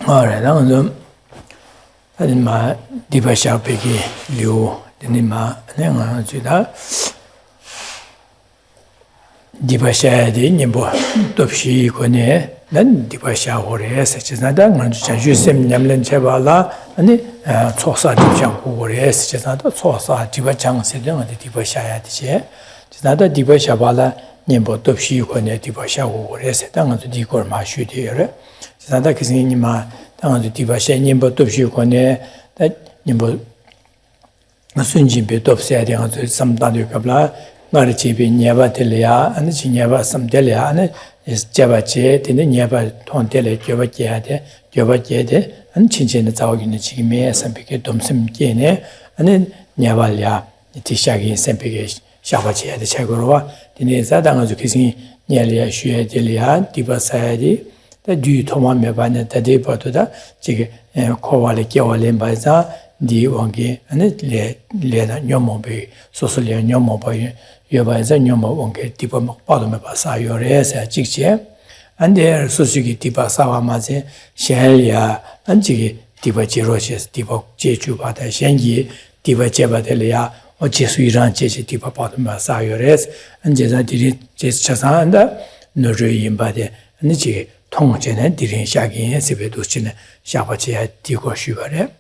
Alright, now I didn't my Dibasha Peggy Liu, didn't my Dibasha di Nimbo, Dopshi Kone, then Dibasha Hores, such as another one, Jusem Namlan Chavala, and Sosa Dibshan Hores, such as another Sosa Dibachang Sedum and the Dibasha at the chair. It's another Dibashabala, Nimbo Dopshi Kone, Dibasha Hores, down to Dicor Mashu here. It's another Kisinima, down to Dibasha, Nimbo Dopshi Kone, that Nimbo Sunjin Betop said some Dadukabla. Marichibi Nyaba Telia, and the Chinyaba some Delia, and is Javache, then the Nyaba Tontele, Jovajede, and Chinchin Tawin, the Chime, Sampike, Domsum Gene, and then Nyavalia, the Tishagi, Sampike, Shavache, the Chagorova, the Nezadang of kissing Nelia, Shua Delia, Diva Sayadi, the Du Toma Mebana, the De Potuda, Chig, Kovali Kiawalem Baza, Di Wangi, and it led Yomobi, Sosolia Yomobi. Yoba Nyomo Wonke, Tipo Podomasa, your ass at Jixie, and there Susuki Tipa Sawamaze, Shelia, and Jigi, Tipa Chiroches, Tipo Jechu Bata Shengi, Tipa Chebatelia, or Jesuiran Chechi Tipa Podomasa, your ass, and Jeza did it Chasanda, no dream body, and the Jig, Tongchen, and Dirin Shaggy, and Sibeduchin, Shapachi, Tico Shugare.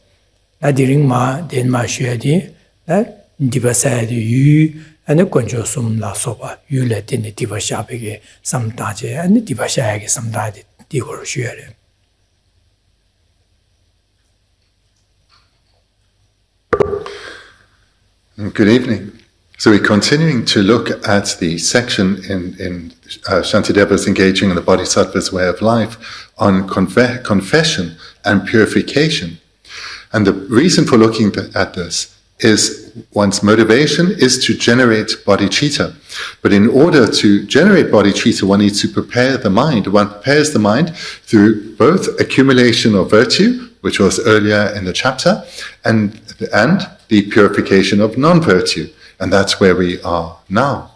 That during ma, then ma shuadi, that Tipa said you. And the Conjosum La Sopa, you let in the Diva Shapige, some Taje, and the Diva Shag, some Dadi, Digo Shure. Good evening. So we're continuing to look at the section in Shantideva's Engaging in the Bodhisattva's Way of Life on confession and purification. And the reason for looking at this is one's motivation is to generate bodhicitta. But in order to generate bodhicitta, one needs to prepare the mind. One prepares the mind through both accumulation of virtue, which was earlier in the chapter, and the purification of non-virtue. And that's where we are now.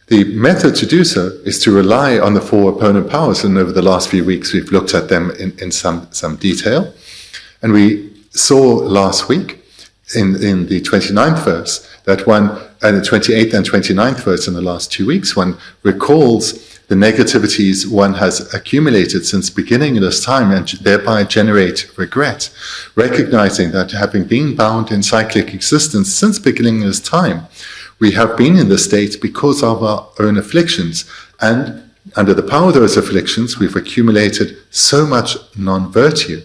The method to do so is to rely on the four opponent powers. And over the last few weeks, we've looked at them in some detail. And we saw last week, in the 29th verse, that one, and the 28th and 29th verse in the last 2 weeks, one recalls the negativities one has accumulated since beginning this time and thereby generate regret, recognizing that having been bound in cyclic existence since beginning this time, we have been in this state because of our own afflictions, and under the power of those afflictions, we've accumulated so much non-virtue.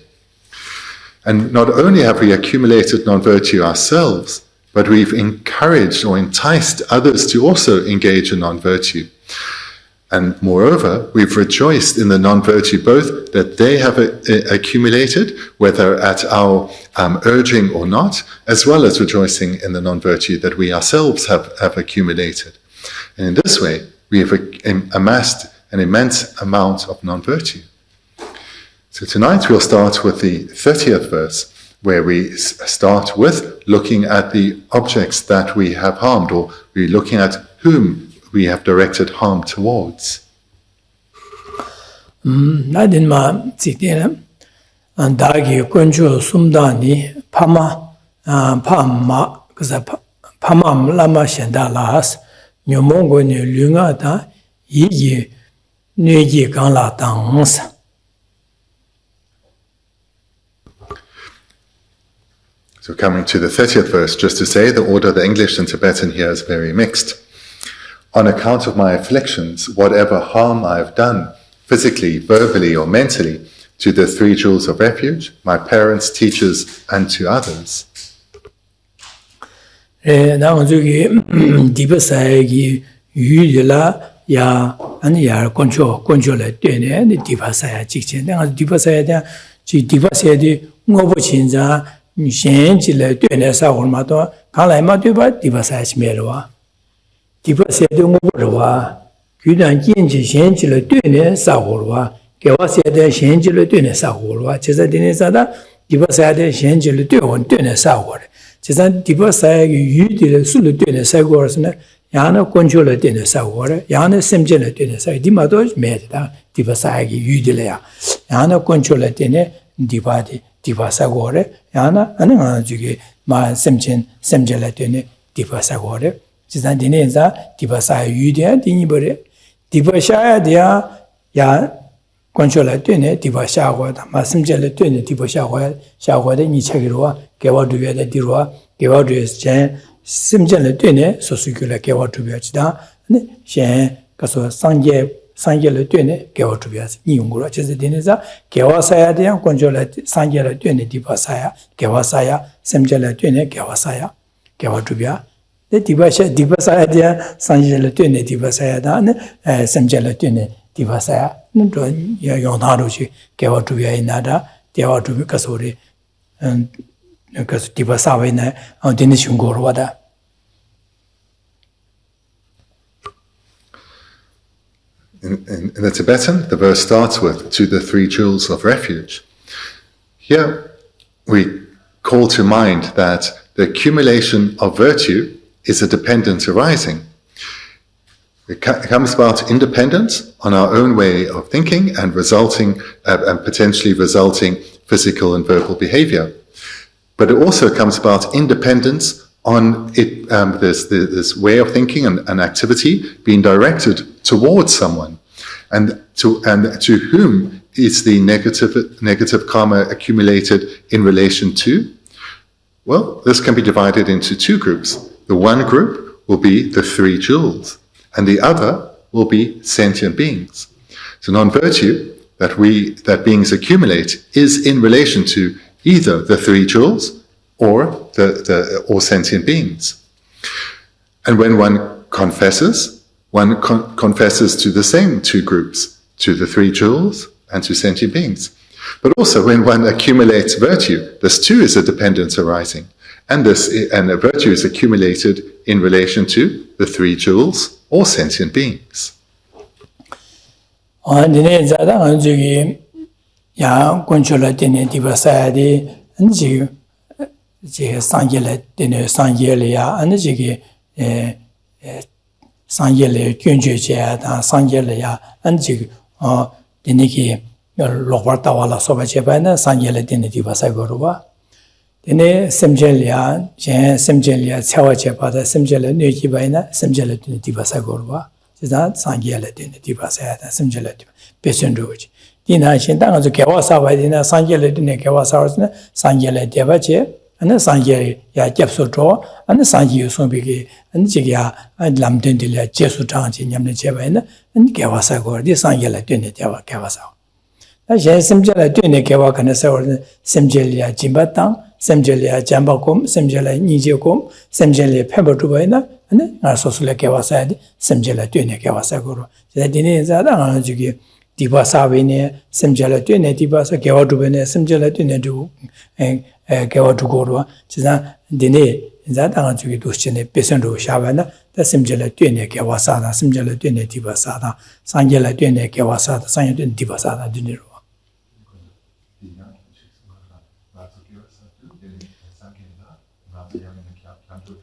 And not only have we accumulated non-virtue ourselves, but we've encouraged or enticed others to also engage in non-virtue. And moreover, we've rejoiced in the non-virtue both that they have accumulated, whether at our urging or not, as well as rejoicing in the non-virtue that we ourselves have accumulated. And in this way, we have amassed an immense amount of non-virtue. So tonight we'll start with the 30th verse, where we start with looking at the objects that we have harmed, or we're looking at whom we have directed harm towards. Nadinma Zidina, and Dagi Kunjo Sumdani, Pama, Pamam Lama Shandalas, Nyomongo Lungata, Yi Nuyi Gangla Tangs. So coming to the 30th verse, just to say the order of the English and Tibetan here is very mixed. On account of my afflictions, whatever harm I have done, physically, verbally, or mentally, to the three jewels of refuge, my parents, teachers, and to others. Shenjile Dune Sahurmato, Kalamatuba, Divasach Melwa. Divase de Murwa, Kudan Jinji Shenjile Dune Sahurwa, Gewase de Shenjile Dune Sahurwa, Chesadinezada, Divasade Shenjile Dune Sahur. Chesan Divasa Yudi Sulu Dune Sagorsna, Yana Conjola Dune Sahur, Yana Semjela Dune Sah, Dimados Medda, 디바사기 유딜이야. 야나 컨트롤 때네 디바디 디바사고래. 야나 아는 저기 마 셈진 셈젤라 때네 디바사고래. 지난 디네자 디바사 유디야 디니버래. 디바샤야 디야 야 컨트롤 때네 디바샤고다. 마 셈젤라 때네 디바샤고 샤고데 니체기로와 개와두베데 디로와 개와두에서 셈젤라 때네 소수규라 개와두베지다. 네. 셴 가서 상계를 되네 개와두비아스 이용으로 어째서 되네자 개와사야 대한 권조를 상계를 되네 디바사야 개와사야 셈젤을 되네 개와사야 개와두비아 네 디바사야 대한 상계를 되네 디바사야다네 셈젤을 되네 디바사야 또 용나로지 개와두비아에 나다 개와두비 가서리 가서 디바사와이나 되네 중고로 와다. In the Tibetan, the verse starts with, to the three jewels of refuge. Here, we call to mind that the accumulation of virtue is a dependent arising. It comes about independence on our own way of thinking and potentially resulting physical and verbal behavior. But it also comes about independence on it, this way of thinking and activity being directed towards someone, and to whom is the negative karma accumulated in relation to? Well, this can be divided into two groups. The one group will be the three jewels, and the other will be sentient beings. So non-virtue that beings accumulate is in relation to either the three jewels or or sentient beings. And when one confesses to the same two groups, to the three jewels and to sentient beings. But also when one accumulates virtue, this too is a dependence arising. And a virtue is accumulated in relation to the three jewels or sentient beings. 제 상계를 되는 상계리야 아니 저기 상계를 견주제다 상계리야 아니 저기 되니기 로버타와라 소바제바나 상계를 되는 디바사고로와 되네 셈젤리아 제 셈젤리아 차와제바다 셈젤을 뇌기바이나 셈젤을 되는 디바사고로와 지자 상계를 되는 디바사야다 셈젤을 배선로지 디나신 당아서 개와사바이나 상계를 되는 개와사르스나 상계를 대바제 ane sanje ya jepso to ane sanje yu sonbigi ane jiga lamden de la jesu tangji nyamne cheba ina ane kewa sa go di sanje la tune dewa kewa sa ta je semje la tune kewa kana sa semje ya jimba tang semje ya jamba kom semje la nije kom semje le pheba tu ba ina ane nga so so la kewa sa di semje la tune kewa sa go je dine za da nga jigi diba sa be ne semje la tune diba sa kewa tu be ne semje la tune du 개와 두고로 지난 디네 자당한 주기 도시네 배선로 샤바나 다심절에 뛰네 개와사다 심절에 뛰네 디바사다 상절에 뛰네 개와사다 상절에 뛰네 디바사다 디네로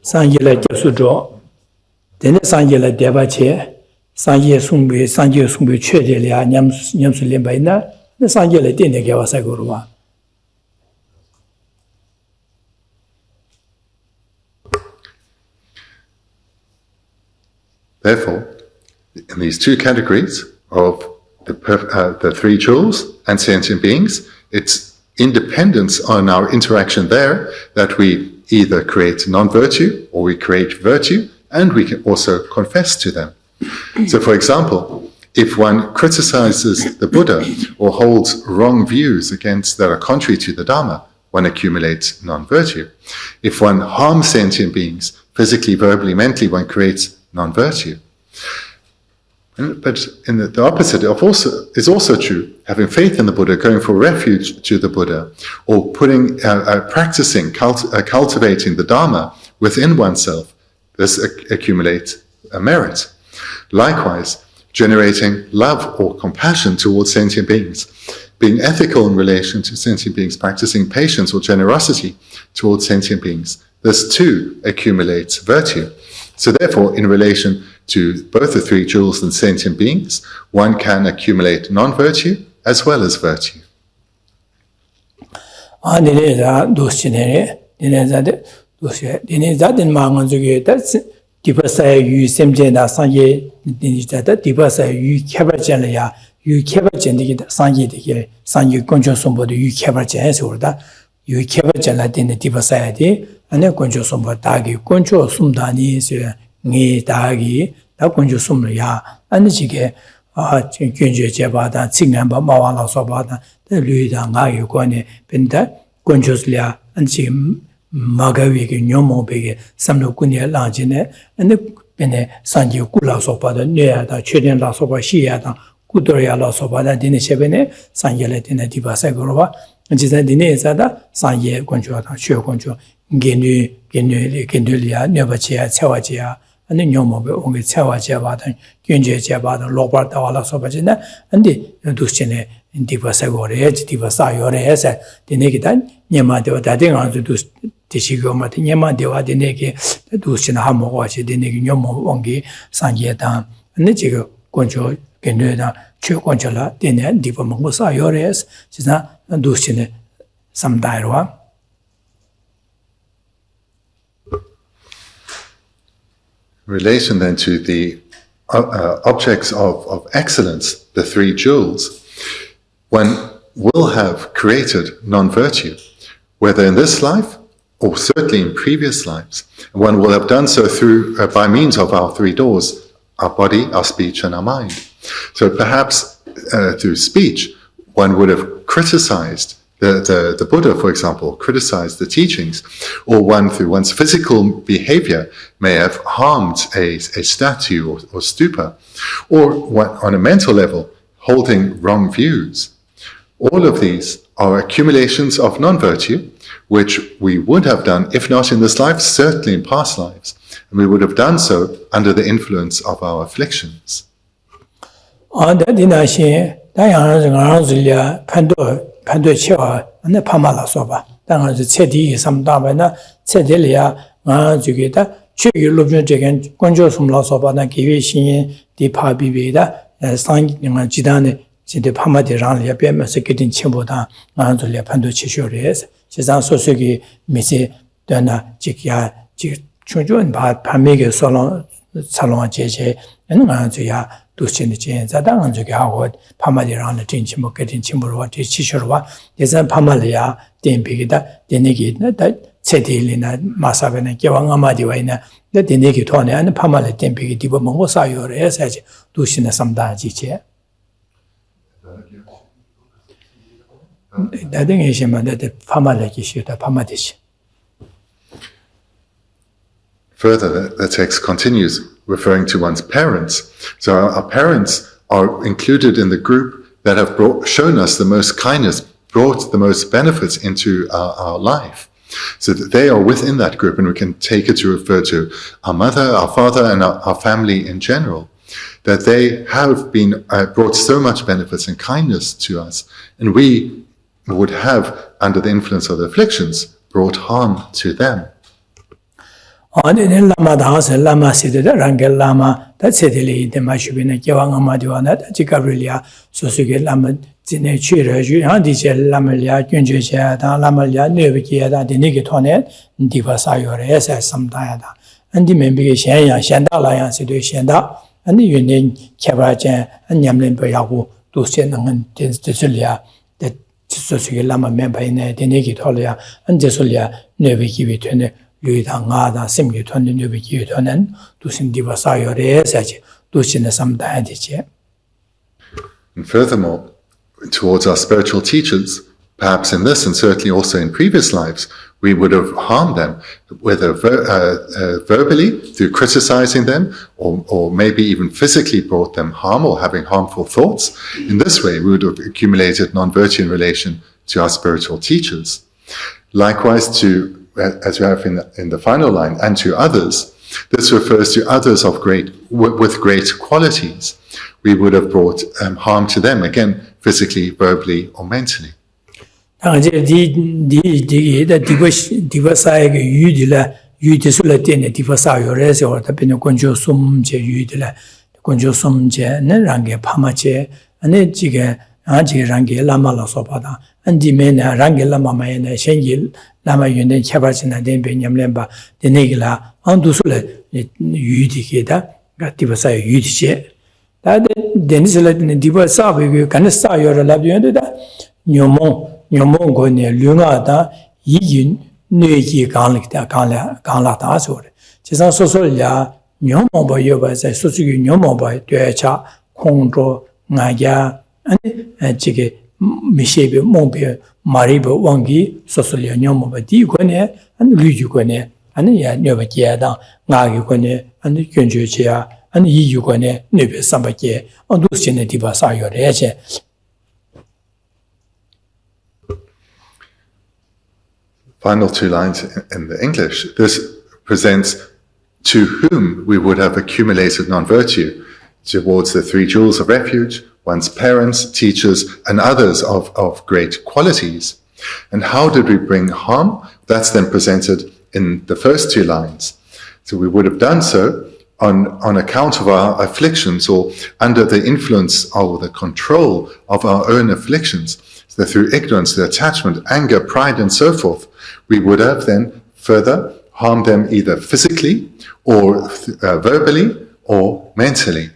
상절에 접수죠 되네 상절에 대바체 상절 숭배 최대리아 냠술림바이나 상절에 뛰네 개와사고로와 Therefore, in these two categories of the three jewels and sentient beings, it's independence on our interaction there that we either create non-virtue or we create virtue, and we can also confess to them. So, for example, if one criticizes the Buddha or holds wrong views that are contrary to the Dharma, one accumulates non-virtue. If one harms sentient beings, physically, verbally, mentally, one creates non-virtue. But in the opposite is also true. Having faith in the Buddha, going for refuge to the Buddha, or practicing, cultivating the Dharma within oneself, this accumulates a merit. Likewise, generating love or compassion towards sentient beings, being ethical in relation to sentient beings, practicing patience or generosity towards sentient beings, this too accumulates virtue. So therefore, in relation to both the three jewels and sentient beings, one can accumulate non-virtue as well as virtue. yu kheba chala dine dipa saya di ane goncho sumba dagi goncho sumdani se ngi dagi da goncho sumla ya ane chige gyonjo jeba dan tsinganba mawa la soba dan da lui da nga yu kwane benda goncho slia ane chige magawi ke nyomo bege samlo kunye langjine ane bende sanji kula soba da nyoya da chöden la soba shiya da kudorya la soba da dine chebene sanji la dine dipa saya korwa 지자 디네 자다 산예 권조다 쉬어 권조 genyu nyobachiya chawachiya ane nyomobe onge chawachiya badan gyunjechiya badan lokbar dawala sobachina andi duschine dipa sagore dipa sayore esa dine kita nyema dewa dade nganzu dishigyo mati nyema dewa dine ki duschine hamogachi dine ki nyomo onge sanje dan ane jiga 권조 genyu dan chio 권조라 dine dipa mungu sayore esa jiza duschine samdairwa. Relation then to the objects of excellence, the three jewels, one will have created non-virtue, whether in this life or certainly in previous lives. One will have done so through by means of our three doors, our body, our speech, and our mind. So perhaps through speech, one would have criticized the Buddha, for example, criticized the teachings, or one through one's physical behavior may have harmed a statue or stupa, or one, on a mental level, holding wrong views. All of these are accumulations of non-virtue, which we would have done, if not in this life, certainly in past lives, and we would have done so under the influence of our afflictions. 판도 치와 안에 파마라 소바 당은 체디 삼다바나 체딜이야 아 저기다 최율로변 저겐 권조 숨라 소바나 기회신 디파비비다 상기가 지단에 진짜 파마디랑 옆에면서 getting 첨보다 나한테 판도 치쇼레스 세상 소속이 미세 되나 지야 지 충전 밤에게 살롱 제제 에는 아주야 두신의 제자당은 저기 하고 파마디라는 진침을 getting 침으로 지치셔와 예산 파마리아 덴비기다 데네기 다 체딜이나 마사베나 개왕아마디와이나 데네기 토네 안 파마리 덴비기 디버 먹고 사요래 해서지 두신의 삼다지체 나중에 시면 파마리기 쉬다 파마디시. Further, the text continues, referring to one's parents. So our parents are included in the group that have shown us the most kindness, brought the most benefits into our life. So that they are within that group, and we can take it to refer to our mother, our father, and our family in general. That they have been brought so much benefits and kindness to us, and we would have, under the influence of the afflictions, brought harm to them. 어디는 라마다스 라마시드다 랑겔 라마 다체들이 데마슈비네 개왕아마디와나 지가브릴리아 소수게 라마 진에 취르주 한디제 라말리아 균주제다 라말리아 네비기야다 데니게 토네 디바사요레사 삼다야다 안디 멤비게 셴야 셴다라야 시도 셴다 안디 윤네 개바제 안냠렘베야고 도세능은 데슬리아 데 소수게 라마 멤바이네 데니게 토려야 안제솔리아 네비기비 되네 유이당하다 심기 돈는 유비기 돈은 두신 디바사요레 사지 두신의 삼다야지체. And furthermore, towards our spiritual teachers, perhaps in this and certainly also in previous lives, we would have harmed them, whether verbally through criticizing them, or maybe even physically brought them harm or having harmful thoughts. In this way, we would have accumulated non-virtue in relation to our spiritual teachers. Likewise, as we have in the final line, and to others, this refers to others of with great qualities. We would have brought harm to them, again, physically, verbally, or mentally. 유디술레티네 디버사요레서 어떻게 건조 숨제 유디라 건조 숨제 range 파마제 아니 지게 아지 range 라마라서 받아 안디메네 range 라마마에네 생길 라마 윤된 차바지나 된베 냠렘바 데네기라 안두술레 유디게다 디버사 유디제 다데 데니슬레티네 디버사베 간사요라 라비온데다 뇽몽 고네 류가다 이긴 뇌기 강릭다 강라다 소리 지상 소소야 뇽몽바 여바세 소수기 뇽몽바 되차 공조 나야 아니 지게 미셰베 몽베 마리베 왕기 소소야 뇽몽바 디고네 아니 류주고네 아니 야 녀바기야다 나기고네 아니 견주지야 아니 이유고네 뇌베 삼바게 안두스네 디바사요레제 Final two lines in the English. This presents to whom we would have accumulated non-virtue towards the three jewels of refuge, one's parents, teachers, and others of great qualities. And how did we bring harm? That's then presented in the first two lines. So we would have done so on account of our afflictions or under the influence or the control of our own afflictions. So through ignorance, the attachment, anger, pride, and so forth, we would have then further harmed them either physically or verbally or mentally.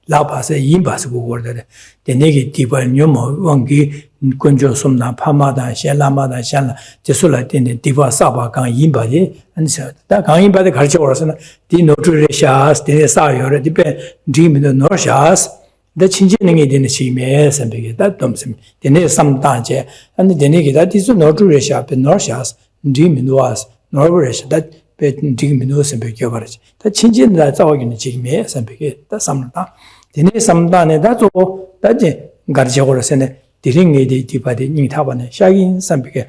라바세 임바스고 거데 데네기 디발 뇨모 왕기 군조 som나 파마다 샬라마다 샬라 제술라 데네 디바 사바 강 임바디 안서 다 강임바데 가르쳐 오라서나 디 노트레샤스 데네 사요레 디베 디미도 노샤스 데 친진능이 되는 시메 선배게 다 덤심 데네 삼다제 안데 데네기 다 디스 노트레샤 베 노샤스 디미노아스 노르레샤 다 베 디미노 선배게 버지 다 친진다 자오기는 지메 선배게 다 삼다 데네 삼다네 다조 다제 가르쳐고라서네 디링게디 디바디 닝타바네 샤긴 삼비게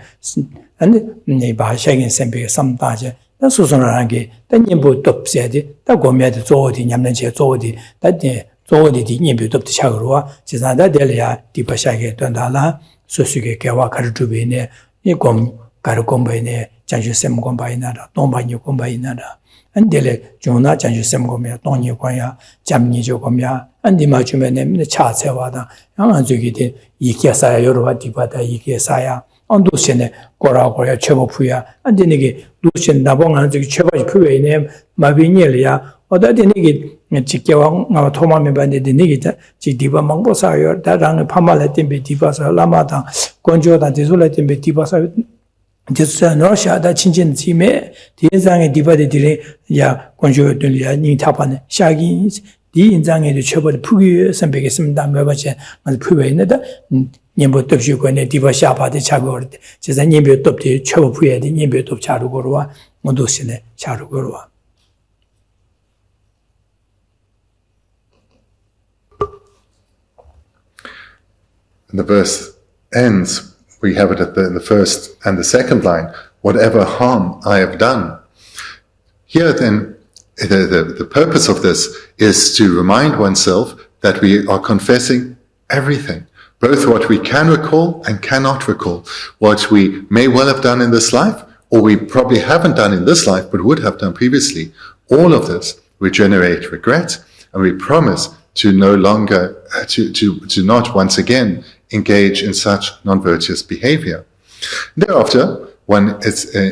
안데 네바 샤긴 삼비게 삼다제 다 수선하게 단님부 돕세디 다 고메디 조디 냠는제 조디 다데 조디 디님부 돕디 차그로와 지산다 델야 디바샤게 된다라 소수게 개와 가르주베네 이곰 가르곰베네 장주 셈곰바이나라 동바니 곰바이나라 안델레 존나 장주 셈곰이야 동니 관야 잠니조 곰이야 안디마 주면에 차세와다 양안주기데 이케사야 여러와 디바다 이케사야 안도시네 고라고야 최고부야 안디네게 루신 나봉한 저기 최고지 표에네 마비니엘이야 어다디네게 직계왕 나 토마메 반데데 네게 지 디바 망보사요 다랑 파말레템베 디바사 라마다 건조다 디솔레템베 디바사 제수사 노샤다 친진 팀에 대상의 디바데들이 야 건조들이야 닝타파네 샤기 이 인장에도 처벌 푸기 선배겠습니다. 몇번째 푸에 있는데 님부 뜻이고네 디바샤바데 차고르데 제가 님부 뜻이 처벌 푸에 돼 님부 뜻 차르고로와 모두시네 차르고로와 And the verse ends, we have it in the first and the second line, whatever harm I have done. Here then, the purpose of this is to remind oneself that we are confessing everything, both what we can recall and cannot recall, what we may well have done in this life, or we probably haven't done in this life, but would have done previously. All of this, we generate regret, and we promise to no longer, to not once again engage in such non-virtuous behavior. Thereafter, one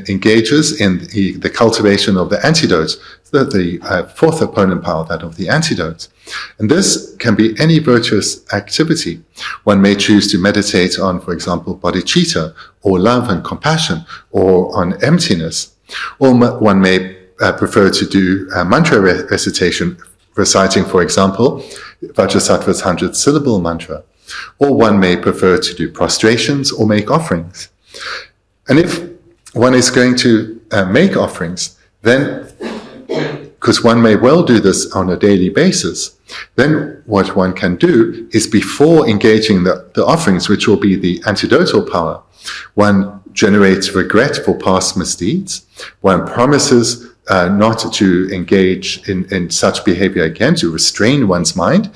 engages in the cultivation of the antidotes, the fourth opponent power, that of the antidotes. And this can be any virtuous activity. One may choose to meditate on, for example, bodhicitta, or love and compassion, or on emptiness. Or one may prefer to do mantra recitation, reciting, for example, Bodhisattva's 100-syllable mantra. Or one may prefer to do prostrations or make offerings. And if one is going to make offerings, then, because one may well do this on a daily basis, then what one can do is, before engaging the offerings, which will be the antidotal power, one generates regret for past misdeeds, one promises not to engage in such behavior again, to restrain one's mind,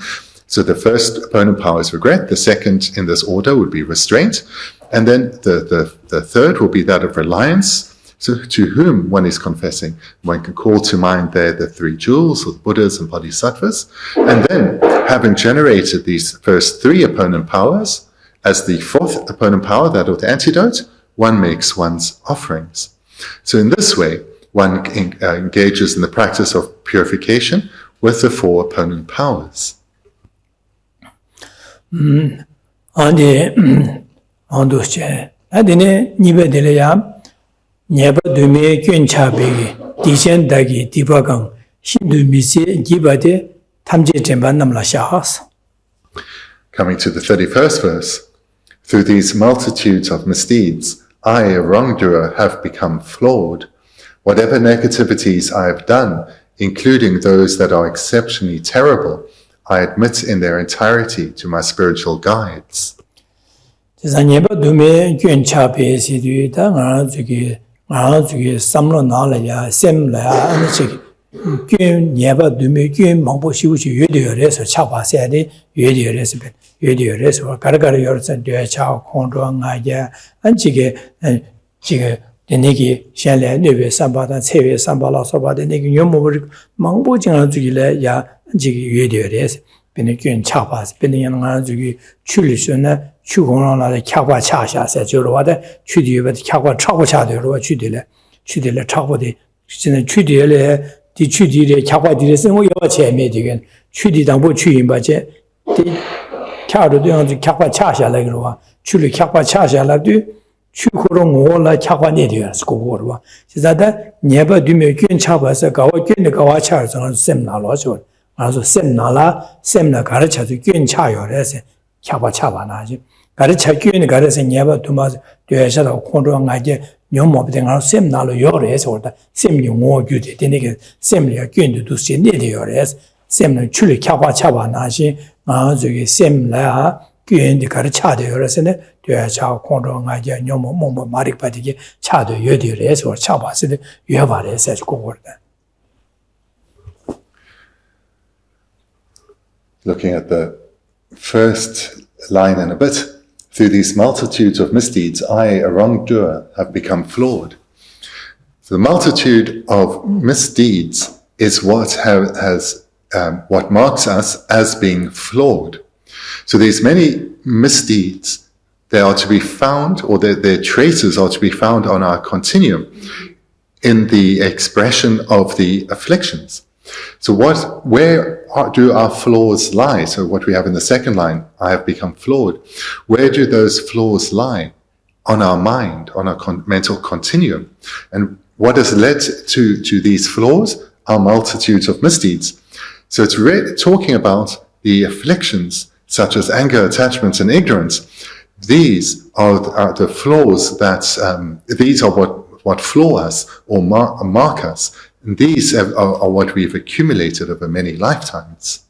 So the first opponent power is regret, the second in this order would be restraint, and then the third will be that of reliance. So to whom one is confessing, one can call to mind there the three jewels, or the Buddhas and Bodhisattvas, and then having generated these first three opponent powers, as the fourth opponent power, that of the antidote, one makes one's offerings. So in this way, one engages in the practice of purification with the four opponent powers. Nyeba dume kyun chabegi, dijen dagi dibagang, shindu misi gibade, tamje jemba namla shahas. Coming to the 31st verse, through these multitudes of misdeeds, I, a wrongdoer, have become flawed. Whatever negativities I have done, including those that are exceptionally terrible, I admit in their entirety to my spiritual guides. Nyeba dume kyun chabegi sidu da ngā zuki samlo nāla ya, sem la ya, ane chik gyun nyeba dume gyun mangpo shivu chi yuedi yore so chakpa sayade yuedi yore so gara yore san duya chak kondro ngā ya, ane chike denegi shenle nube samba dan cewe samba la soba denegi nyomo mangpo jingā zuki la ya, ane chike yuedi yore so bine gyun chakpa say, bine yana ngā zuki chuli so na 추공랑 나의 캬과 차샤세 저로와데 추디에 캬과 차고 차되로 추디래 차고데 진짜 추디에 디 추디에 캬과디에 생活 여와 재미 되게 추디당 뭐 추인바제 디 캬로도 양지 캬과 차샤라 그러와 추리 캬과 차샤라도 추고롱 오라 캬과니 되어서 고고로와 진짜다 네바 뒤에 균 차봐서 가와 균의 가와 차서 셈나로죠 그래서 셈나 가르쳐도 균 차요래서 캬과 차바나지 가르쳐 끼는 가르쳐 녀바 두마스 되셔서 콘로가게 녀모비된 셈 나로 요래서 올다 셈이 오규데 되게 셈이야 끼는도 두시 내려요래서 셈을 출리 캬바 차바나시 저기 셈라 끼는데 가르쳐도 요래서네 되셔서 콘로가게 녀모 마릭바디게 차도 요디래서 차바스데 요바래서 고고르다. Looking at the first line in a bit, through these multitudes of misdeeds, I, a wrongdoer, have become flawed. So the multitude of misdeeds is what what marks us as being flawed. So these many misdeeds, they are to be found, or their traces are to be found on our continuum in the expression of the afflictions. So where do our flaws lie? So what we have in the second line, I have become flawed. Where do those flaws lie? On our mind, on our mental continuum. And what has led to these flaws? Are multitudes of misdeeds. So it's talking about the afflictions, such as anger, attachment, and ignorance. These are the flaws these are what flaw us or mark us. And these are what we've accumulated over many lifetimes.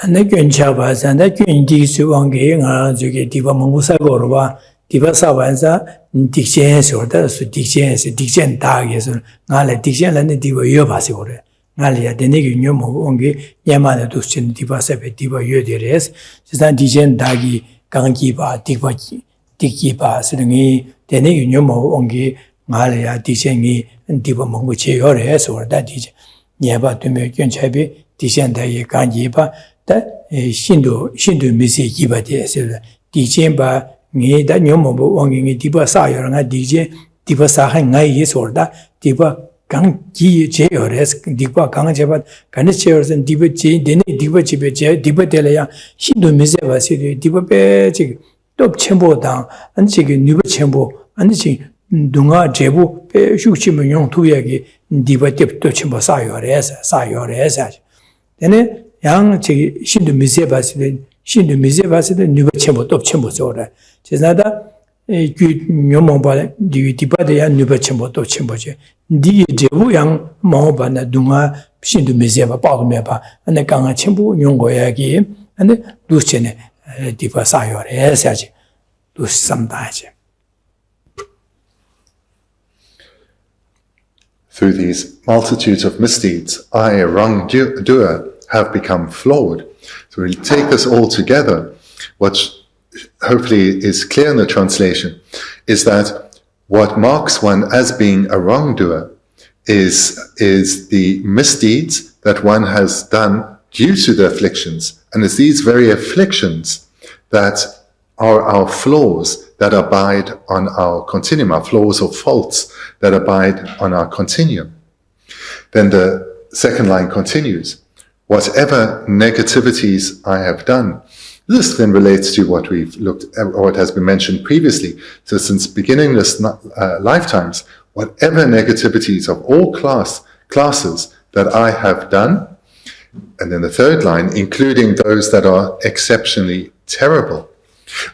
And the Gyun Chabas and the Gyun Disu Wangi, Diva Mungusagorova, Diva Savanza, Dictions or the Diction Tags, Nala Diction and the Diva Yobasore. Nalia, the Nigum Wangi, Yamana Dushin, Diva Sepe, Diva Yodires, Susan Diction Dagi, Gangiba, Dikiba, Sudani, the Nigum Wangi. Malia Dishengi and Diva Munguchi or or that is Yaba to make Yunchabi, Dishenda Kanjiba, that Shindu Missy Giba de Dijemba, me that Yomo Wanging Diva Sayer and DJ, Diva Sahangai is or that Diva Gangi Chayores, Diva Gangajabat, Ganachers and Diva J, Deni Diva Chibe, Diva Delaya, Shindu Miseva City, Diva Pechik, Top Chembo down, and Chicken Nuba Chembo, and she. Dunga jebu pe shukchimu yong tuyagi diva tip to chimbo sayoresa. Then yang chigi shindu misebaside nuba chimbo top chimbo sora. Chisnada nyomomba diva de yang nuba chimbo top chimbo che. Di jebu yang mahoba na dunga shindu miseba pagmeba ane kanga chimbo yongoyagi ane duschene diva sayoresa dus samdaje. Through these multitudes of misdeeds, I, a wrongdoer, have become flawed. So we take this all together. What hopefully is clear in the translation is that what marks one as being a wrongdoer is the misdeeds that one has done due to the afflictions. And it's these very afflictions that are our flaws that abide on our continuum, our flaws or faults that abide on our continuum. Then the second line continues, whatever negativities I have done. This then relates to what we've looked at, or what has been mentioned previously. So since beginningless lifetimes, whatever negativities of all classes that I have done, and then the third line, including those that are exceptionally terrible.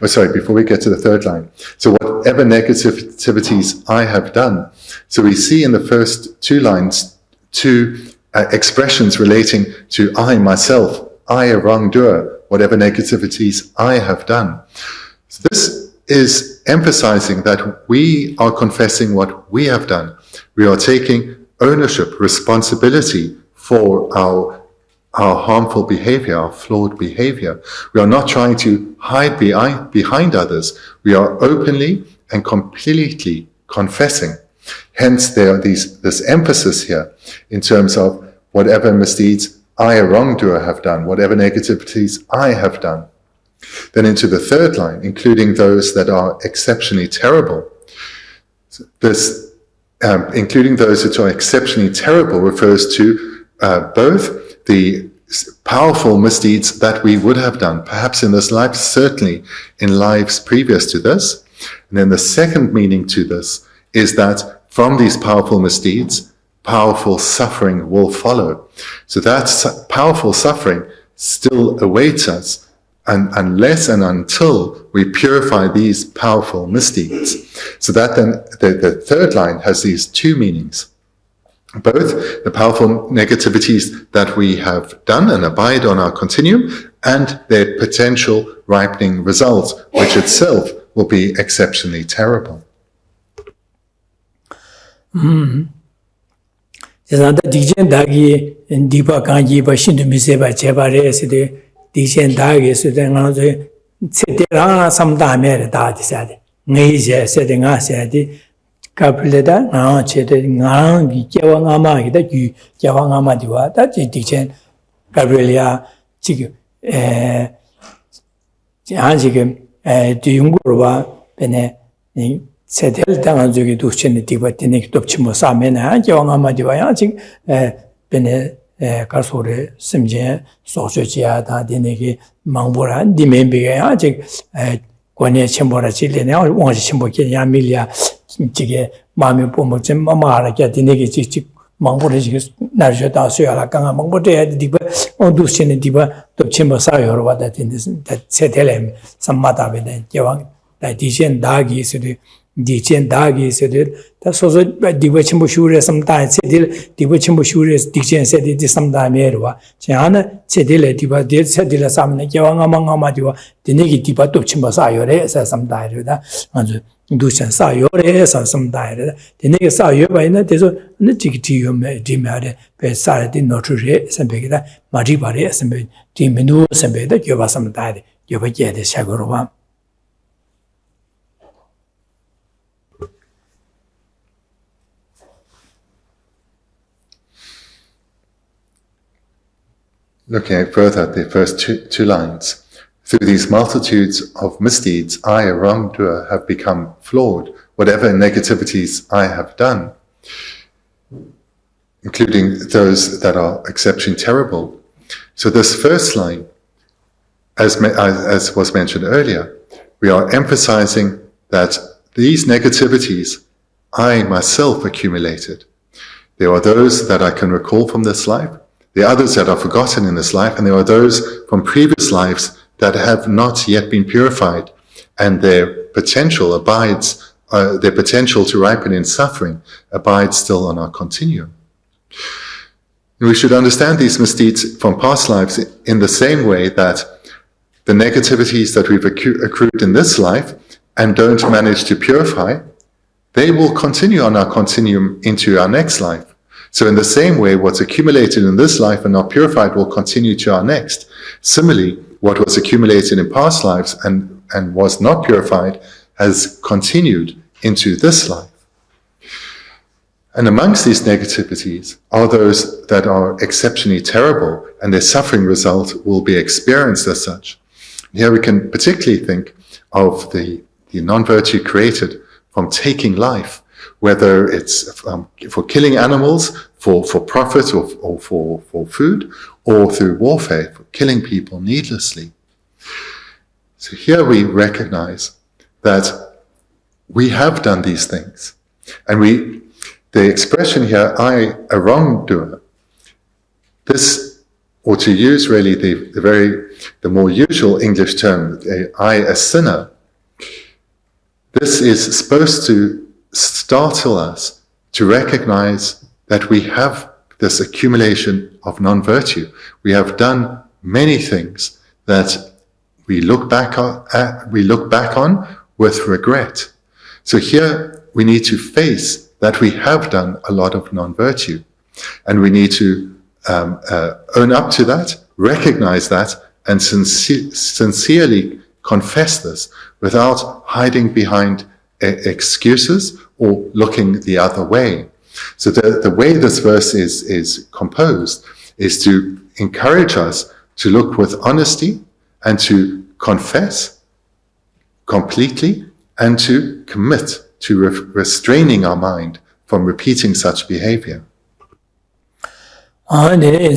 Oh, sorry, before we get to the third line. So whatever negativities I have done. So we see in the first two lines, two expressions relating to I, myself, I, a wrongdoer, whatever negativities I have done. So this is emphasizing that we are confessing what we have done. We are taking ownership, responsibility for our harmful behavior, our flawed behavior. We are not trying to hide behind others. We are openly and completely confessing. Hence, there are this emphasis here in terms of whatever misdeeds I, a wrongdoer, have done, whatever negativities I have done. Then into the third line, including those that are exceptionally terrible. This, including those that are exceptionally terrible, refers to both the powerful misdeeds that we would have done, perhaps in this life, certainly in lives previous to this. And then the second meaning to this is that from these powerful misdeeds, powerful suffering will follow. So that powerful suffering still awaits us, and unless and until we purify these powerful misdeeds. So that then, the third line has these two meanings. Both the powerful negativities that we have done and abide on our continuum, and their potential ripening result, which itself will be exceptionally terrible. Dijen dagi dipa kanji ba shindu miseba chebare sede dijen dagi sede ngano sede ra samda mere da disade ngai je sede nga sede kapileda nga chede nga gi jewa nga ma gi da gi jewa nga ma diwa da dijen kapilia 지금 지금 뒤용고로와 베네 세대를 당한 적이 두천이 디바티네 dob치모 사면아 경험하디와야 지금 베네 가소레 심제 소소지야 다 되네게 망보란 디멘비가 아직 권에 첨보라 질레네 원시 첨보게 야밀리아 지게 마음이 봄을 좀 마마라게 되네게 직 망보를 지금 나르셔다 수야라 강아 망보대 디바 온두신의 디바 dob치모 사요로 와다 된데스 세대래 삼마다베네 개왕 다 디젠 다기 있으리 디젠 다기 있으리 다 소소 디바 첨보 슈레 삼다 세딜 디바 첨보 슈레 디젠 세디 삼다메르와 제하나 세딜레 디바 디 세딜레 삼네 개왕 아망아마디와 디네기 디바 dob치모 사요래 삼다이르다 아주 두션 사요래 삼다이르다 디네기 사요바이나 데서 느지기티요메 디마레 베사르디 노트레 삼베기다 마리바레 삼베 디메누 삼베다 교바 삼다이르 교바게데 샤고로와 Looking at further at the first two lines, through these multitudes of misdeeds, I, a wrongdoer, have become flawed, whatever negativities I have done, including those that are exceptionally terrible. So this first line, as was mentioned earlier, we are emphasizing that these negativities I myself accumulated. There are those that I can recall from this life, there are others that are forgotten in this life, and there are those from previous lives that have not yet been purified, and their potential abides, their potential to ripen in suffering abides still on our continuum. And we should understand these misdeeds from past lives in the same way that the negativities that we've accrued in this life and don't manage to purify, they will continue on our continuum into our next life. So in the same way, what's accumulated in this life and not purified will continue to our next. Similarly, what was accumulated in past lives and was not purified has continued into this life. And amongst these negativities are those that are exceptionally terrible, and their suffering result will be experienced as such. Here we can particularly think of the non-virtue created from taking life, whether it's for killing animals, for profit or for food, or through warfare, for killing people needlessly. So here we recognize that we have done these things. And the expression here, I, a wrongdoer, this, or to use really the more usual English term, I, a sinner, this is supposed to startle us to recognize that we have this accumulation of non-virtue. We have done many things that we look back on with regret. So here we need to face that we have done a lot of non-virtue, and we need to own up to that, recognize that, and sincerely confess this without hiding behind excuses or looking the other way. So the way this verse is composed is to encourage us to look with honesty and to confess completely and to commit to restraining our mind from repeating such behavior. Dine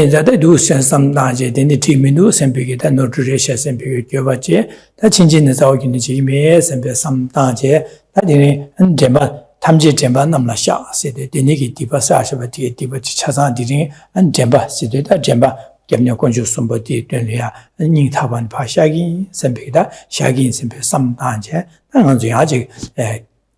zada du sen samdaje dine timinu sempege ta nodresha sempege gyobaje ta chinjin zawo gini ji me sempe samdaje ta dine anjemba tamje jemba namla sha sede dine gi diba sa shaba di diba chasan dine anjemba sede ta jemba gemnya konju sombo di denlia ning taban pa shagi sempege da shagi sempe samdaje ta nganzu yaji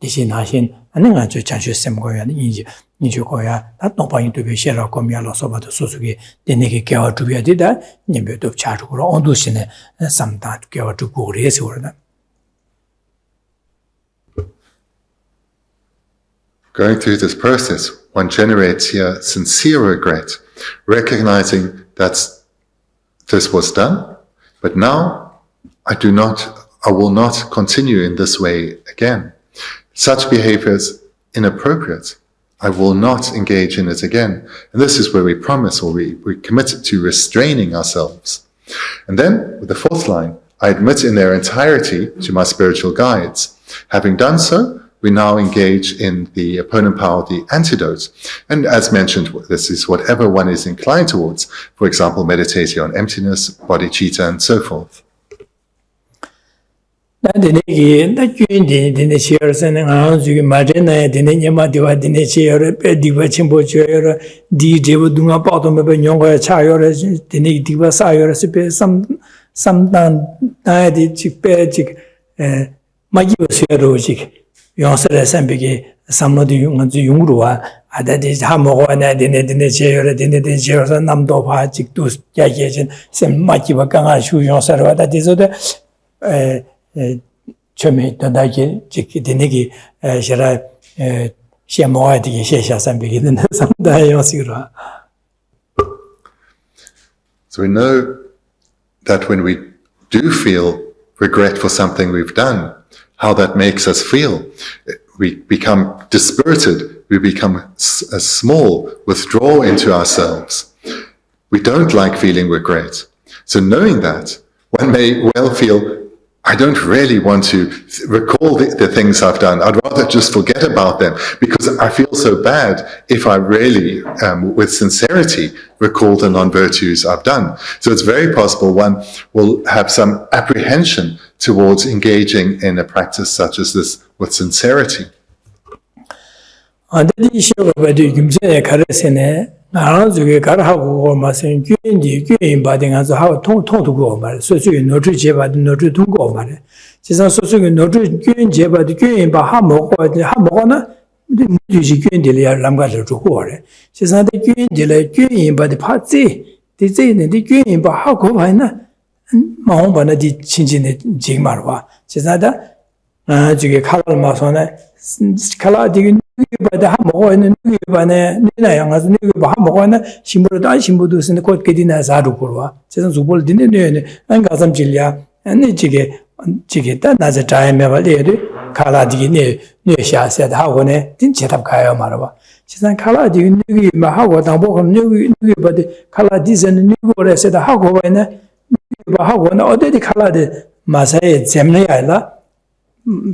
disin hasin aninga ju chanshu semgoya ni Nijukoya, that no point to be share of Comialo Soba to Susuki, the Niki Kawa to be a dida, Nimbu of Charukura, on Dusine, some time to Kawa to go race order. Going through this process, one generates here sincere regret, recognizing that this was done, but now I will not continue in this way again. Such behavior is inappropriate. I will not engage in it again. And this is where we promise, or we commit to restraining ourselves. And then, with the fourth line, I admit in their entirety to my spiritual guides. Having done so, we now engage in the opponent power, the antidote. And as mentioned, this is whatever one is inclined towards. For example, meditating on emptiness, bodhicitta, and so forth. Dine dine shares and you Marina, dine Yamadiva, dine share, Diva Chimbo chair, DJ Dunga bottom of a younger child, dine Diva Sire, some died chick, Maggie Rogic, Yonser Sambigi, some of the Yungua, that is Hamo and dine chair, dine chairs and Namdo chick to Jagan, some Makiva Ganga, Shu Yonser, that is other. Chome Tadaki, Dinigi, Shara, Shamoati, Shesha, and begin some diosira. So we know that when we do feel regret for something we've done, how that makes us feel. We become dispirited, we become small, withdraw into ourselves. We don't like feeling regret. So knowing that, one may well feel, I don't really want to recall the things I've done. I'd rather just forget about them because I feel so bad if I really, with sincerity, recall the non-virtues I've done. So it's very possible one will have some apprehension towards engaging in a practice such as this with sincerity. 나중에 가라하고 마신 교인이 받은 가서 하고 통통도 말 소수의 노트 제받은 노트 통고 말 지상 소수의 노트 교인 제받은 교인 바 먹거나 무지 교인들이 남가를 주고 그래 지상의 교인들의 교인 받은 파지 디제는 교인 바 하고 봐나 마음바나 디 친진의 지말과 지상다 나중에 칼을 마서네 칼라디긴 누기바다 하 먹어는 누기바네 니나 양아서 누기바 하 먹어는 신부도 안 신부도 쓰는 곧 게디나 사루 보러와 세상 주볼 디네 네 안가섬 질랴 아니 지게 다 나자 자에메발레데 칼라디기 네 샤세다 하고네 딘체답 가요 말아봐 세상 칼라디 누기마 하고 당보고 누기바데 칼라디zen 누고레세다 하고 바네 누기바 하고는 어디디 칼라디 마사에 잼내야라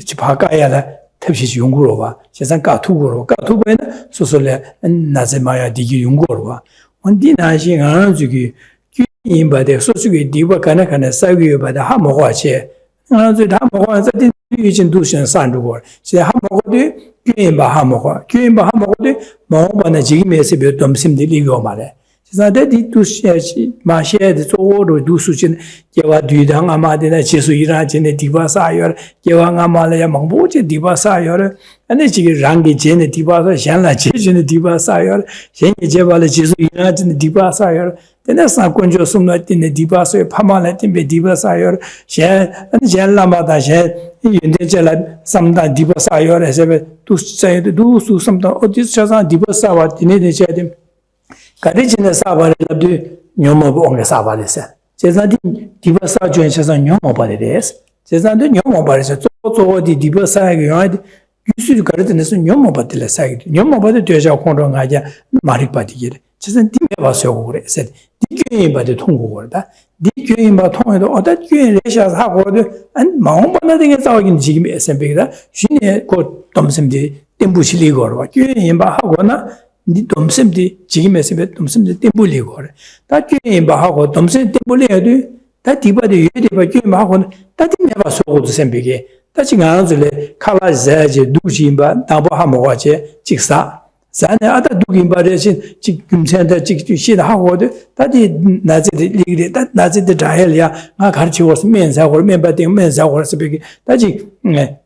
지파가야라 탭시 용구로 봐. 세상 까투고로 까투고에는 소설에 나제마야 디기 용구로 봐. 원디나시 안주기 귀인바데 소수기 디바 가나가나 사기여 바다 하 먹어야지. 안주 다 먹어야지 이진 두신 산주고. 제 하 먹어도 귀인바 하 먹어. 귀인바 하 먹어도 먹어봐나 지금에서 몇 점심들이 이거 말해. 세상에 두시야지 마시야데 소로 두수진 개와 뒤당 아마데나 제수 일하지네 디바사여 개와 아마라야 망보지 디바사여 아니 지금 랑게 제네 디바사 샹라 제주네 디바사여 셴게 제발에 제수 일하지네 디바사여 내가 사건조 숨나티네 디바사여 파마라티베 디바사여 셴 아니 셴라마다 셴 윤대절라 삼다 디바사여 해서 두시자에도 두수 삼다 어디서 디바사와 디네데 제dem 가르치는 사바를 labdi 뇽모보 옹게 사바레세 제자디 디바사 주엔셔서 뇽모바레레스 제자도 뇽모바레서 쪼쪼디 디바사에 요아디 유수 가르치는서 뇽모바들레 사이디 뇽모바데 되자 콘롱하자 마리바디게 제자 디메바서 그래서 디교인바데 통고거다 디교인바 통해도 어다 교인 레샤스 하고도 안 마음바나딩에 싸우긴 지금 SMB다 신의 곧 dom심디 템부실리거와 교인바 하고나 니 dom심디 지금에서 dom심디 템불리고 다 교인바 하고 dom심 템불리어도 다 디바데 예디바 교인바 하고 다 디메바 소고도 셈비게 다 지금 안줄에 칼라자제 두진바 다보하 모가제 직사 자네 아다 두긴바레신 지금 센터 직주시 하고도 다디 나제디 리그리 다 나제디 자헬야 나 가르치고서 면사고 면바데 면사고 스비게 다지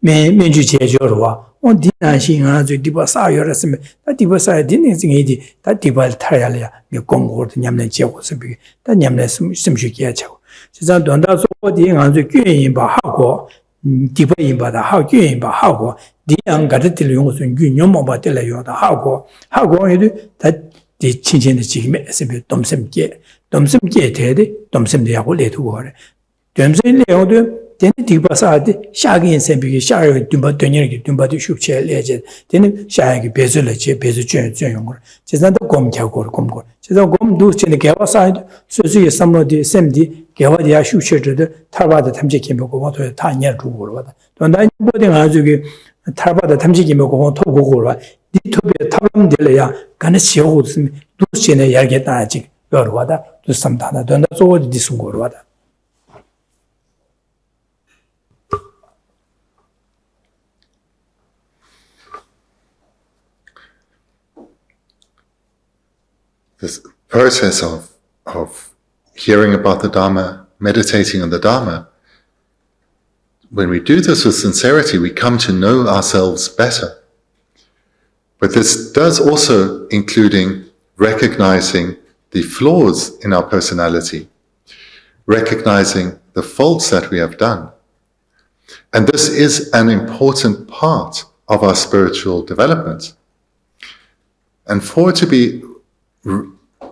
면주 제조로와 on dinashin azu diba sa yorasme ta diba sa din zingi ta diba tarya ge gonggo de nyamne jiao sebi ta nyamne simshu ge chao jiza donda so di azu gyuyin ba ha guo diba yin ba da ha gyuyin ba ha guo di ang ga de de yong sun gyun yong mo ba de la yo da ha guo yi ta di qin qin de ji me sebi domsim ge de de domsim de ya guo le tu guo de domsim le yo de 되는 디바사데 샤긴 셈비기 샤르 둠바 되냐기 둠바도 슈체 레제 되는 샤야기 베즈르체 베즈 쩨쩨용 거 제자도 곰캬고 곰고 제자 곰도 쩨네 개와사 소수의 삼로디 셈디 개와디야 슈체르데 타바다 탐지기 먹고 모두 다 녀 주고 그러다 돈다 보딩 아주기 타바다 탐지기 먹고 토고 그러와 디토베 탑람들이야 간에 시오고 두스네 야게다 아직 여러와다 두삼다나 돈다 소디 디순 거러와다 This process of hearing about the Dharma, meditating on the Dharma, when we do this with sincerity, we come to know ourselves better. But this does also including recognizing the flaws in our personality, recognizing the faults that we have done. And this is an important part of our spiritual development. And for it to be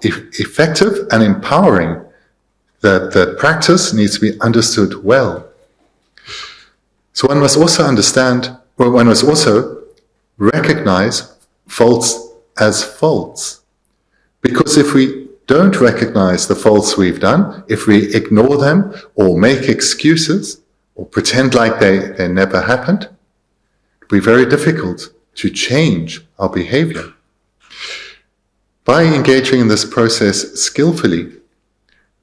effective and empowering, that practice needs to be understood well. So one must also one must also recognize faults as faults. Because if we don't recognize the faults we've done, if we ignore them or make excuses or pretend like they never happened, it'll be very difficult to change our behavior. By engaging in this process skillfully,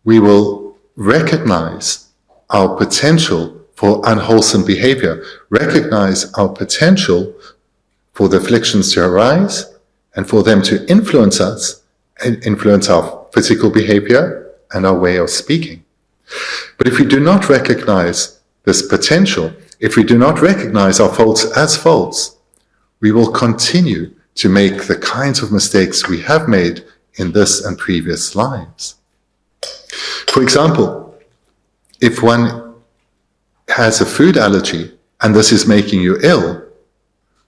we will recognize our potential for unwholesome behavior, recognize our potential for the afflictions to arise and for them to influence us and influence our physical behavior and our way of speaking. But if we do not recognize this potential, if we do not recognize our faults as faults, we will continue to make the kinds of mistakes we have made in this and previous lives. For example, if one has a food allergy and this is making you ill,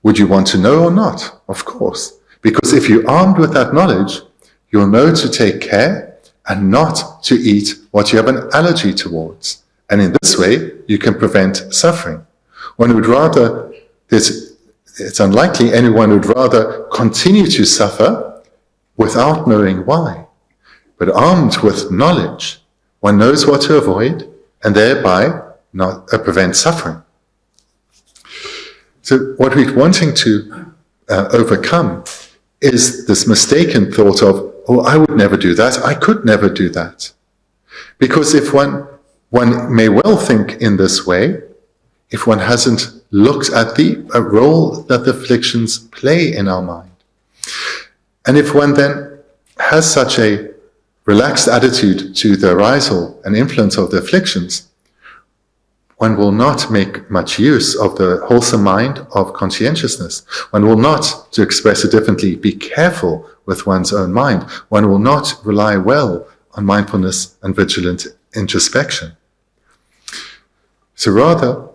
Would you want to know or not? Of course. Because if you're armed with that knowledge, you'll know to take care and not to eat what you have an allergy towards. And in this way, you can prevent suffering. One would rather, it's unlikely anyone would rather continue to suffer without knowing why. But armed with knowledge, one knows what to avoid and thereby not prevent suffering. So what we're wanting to overcome is this mistaken thought of, oh, I would never do that, I could never do that. Because if one may well think in this way, if one hasn't looked at the role that the afflictions play in our mind. And if one then has such a relaxed attitude to the arisal and influence of the afflictions, one will not make much use of the wholesome mind of conscientiousness. One will not, to express it differently, be careful with one's own mind. One will not rely well on mindfulness and vigilant introspection. So rather,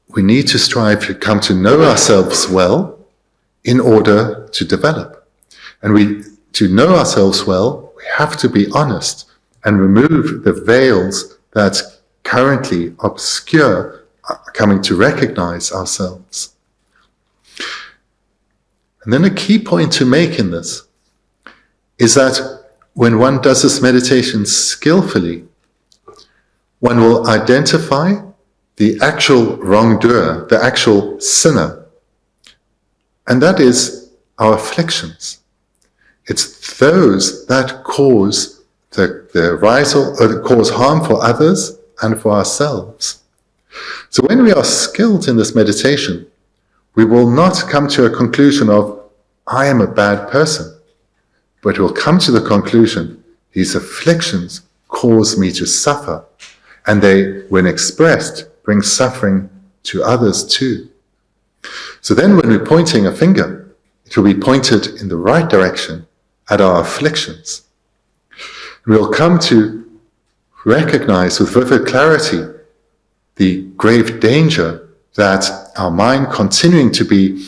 we need to strive to come to know ourselves well in order to develop. And to know ourselves well, we have to be honest and remove the veils that currently obscure coming to recognize ourselves. And then a key point to make in this is that when one does this meditation skillfully, one will identify the actual wrongdoer, the actual sinner, and that is our afflictions. It's those that cause the arisal, or that cause harm for others and for ourselves. So when we are skilled in this meditation, we will not come to a conclusion of, I am a bad person, but we'll come to the conclusion, these afflictions cause me to suffer, and they, when expressed, bring suffering to others too. So then when we're pointing a finger, it will be pointed in the right direction at our afflictions. We'll come to recognize with vivid clarity the grave danger that our mind continuing to be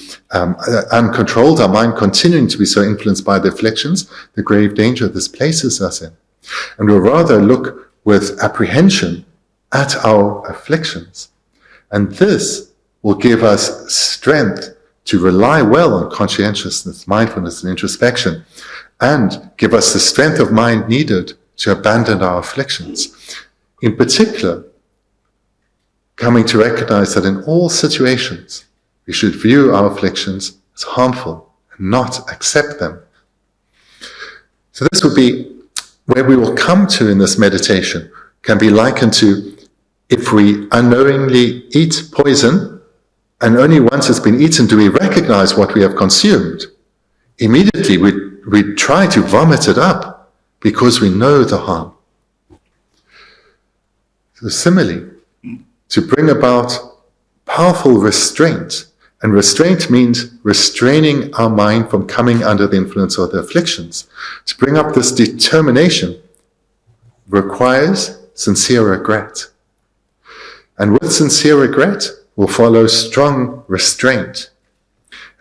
uncontrolled, our mind continuing to be so influenced by the afflictions, the grave danger this places us in. And we'll rather look with apprehension at our afflictions. And this will give us strength to rely well on conscientiousness, mindfulness, and introspection, and give us the strength of mind needed to abandon our afflictions. In particular, coming to recognize that in all situations, we should view our afflictions as harmful and not accept them. So this would be where we will come to in this meditation, can be likened to if we unknowingly eat poison, and only once it's been eaten do we recognize what we have consumed. Immediately we try to vomit it up because we know the harm. So similarly, to bring about powerful restraint, and restraint means restraining our mind from coming under the influence of the afflictions. To bring up this determination requires sincere regret. And with sincere regret will follow strong restraint.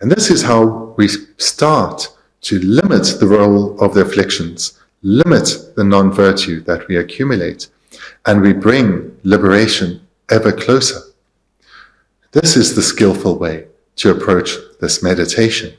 And this is how we start to limit the role of the afflictions, limit the non-virtue that we accumulate, and we bring liberation ever closer. This is the skillful way to approach this meditation.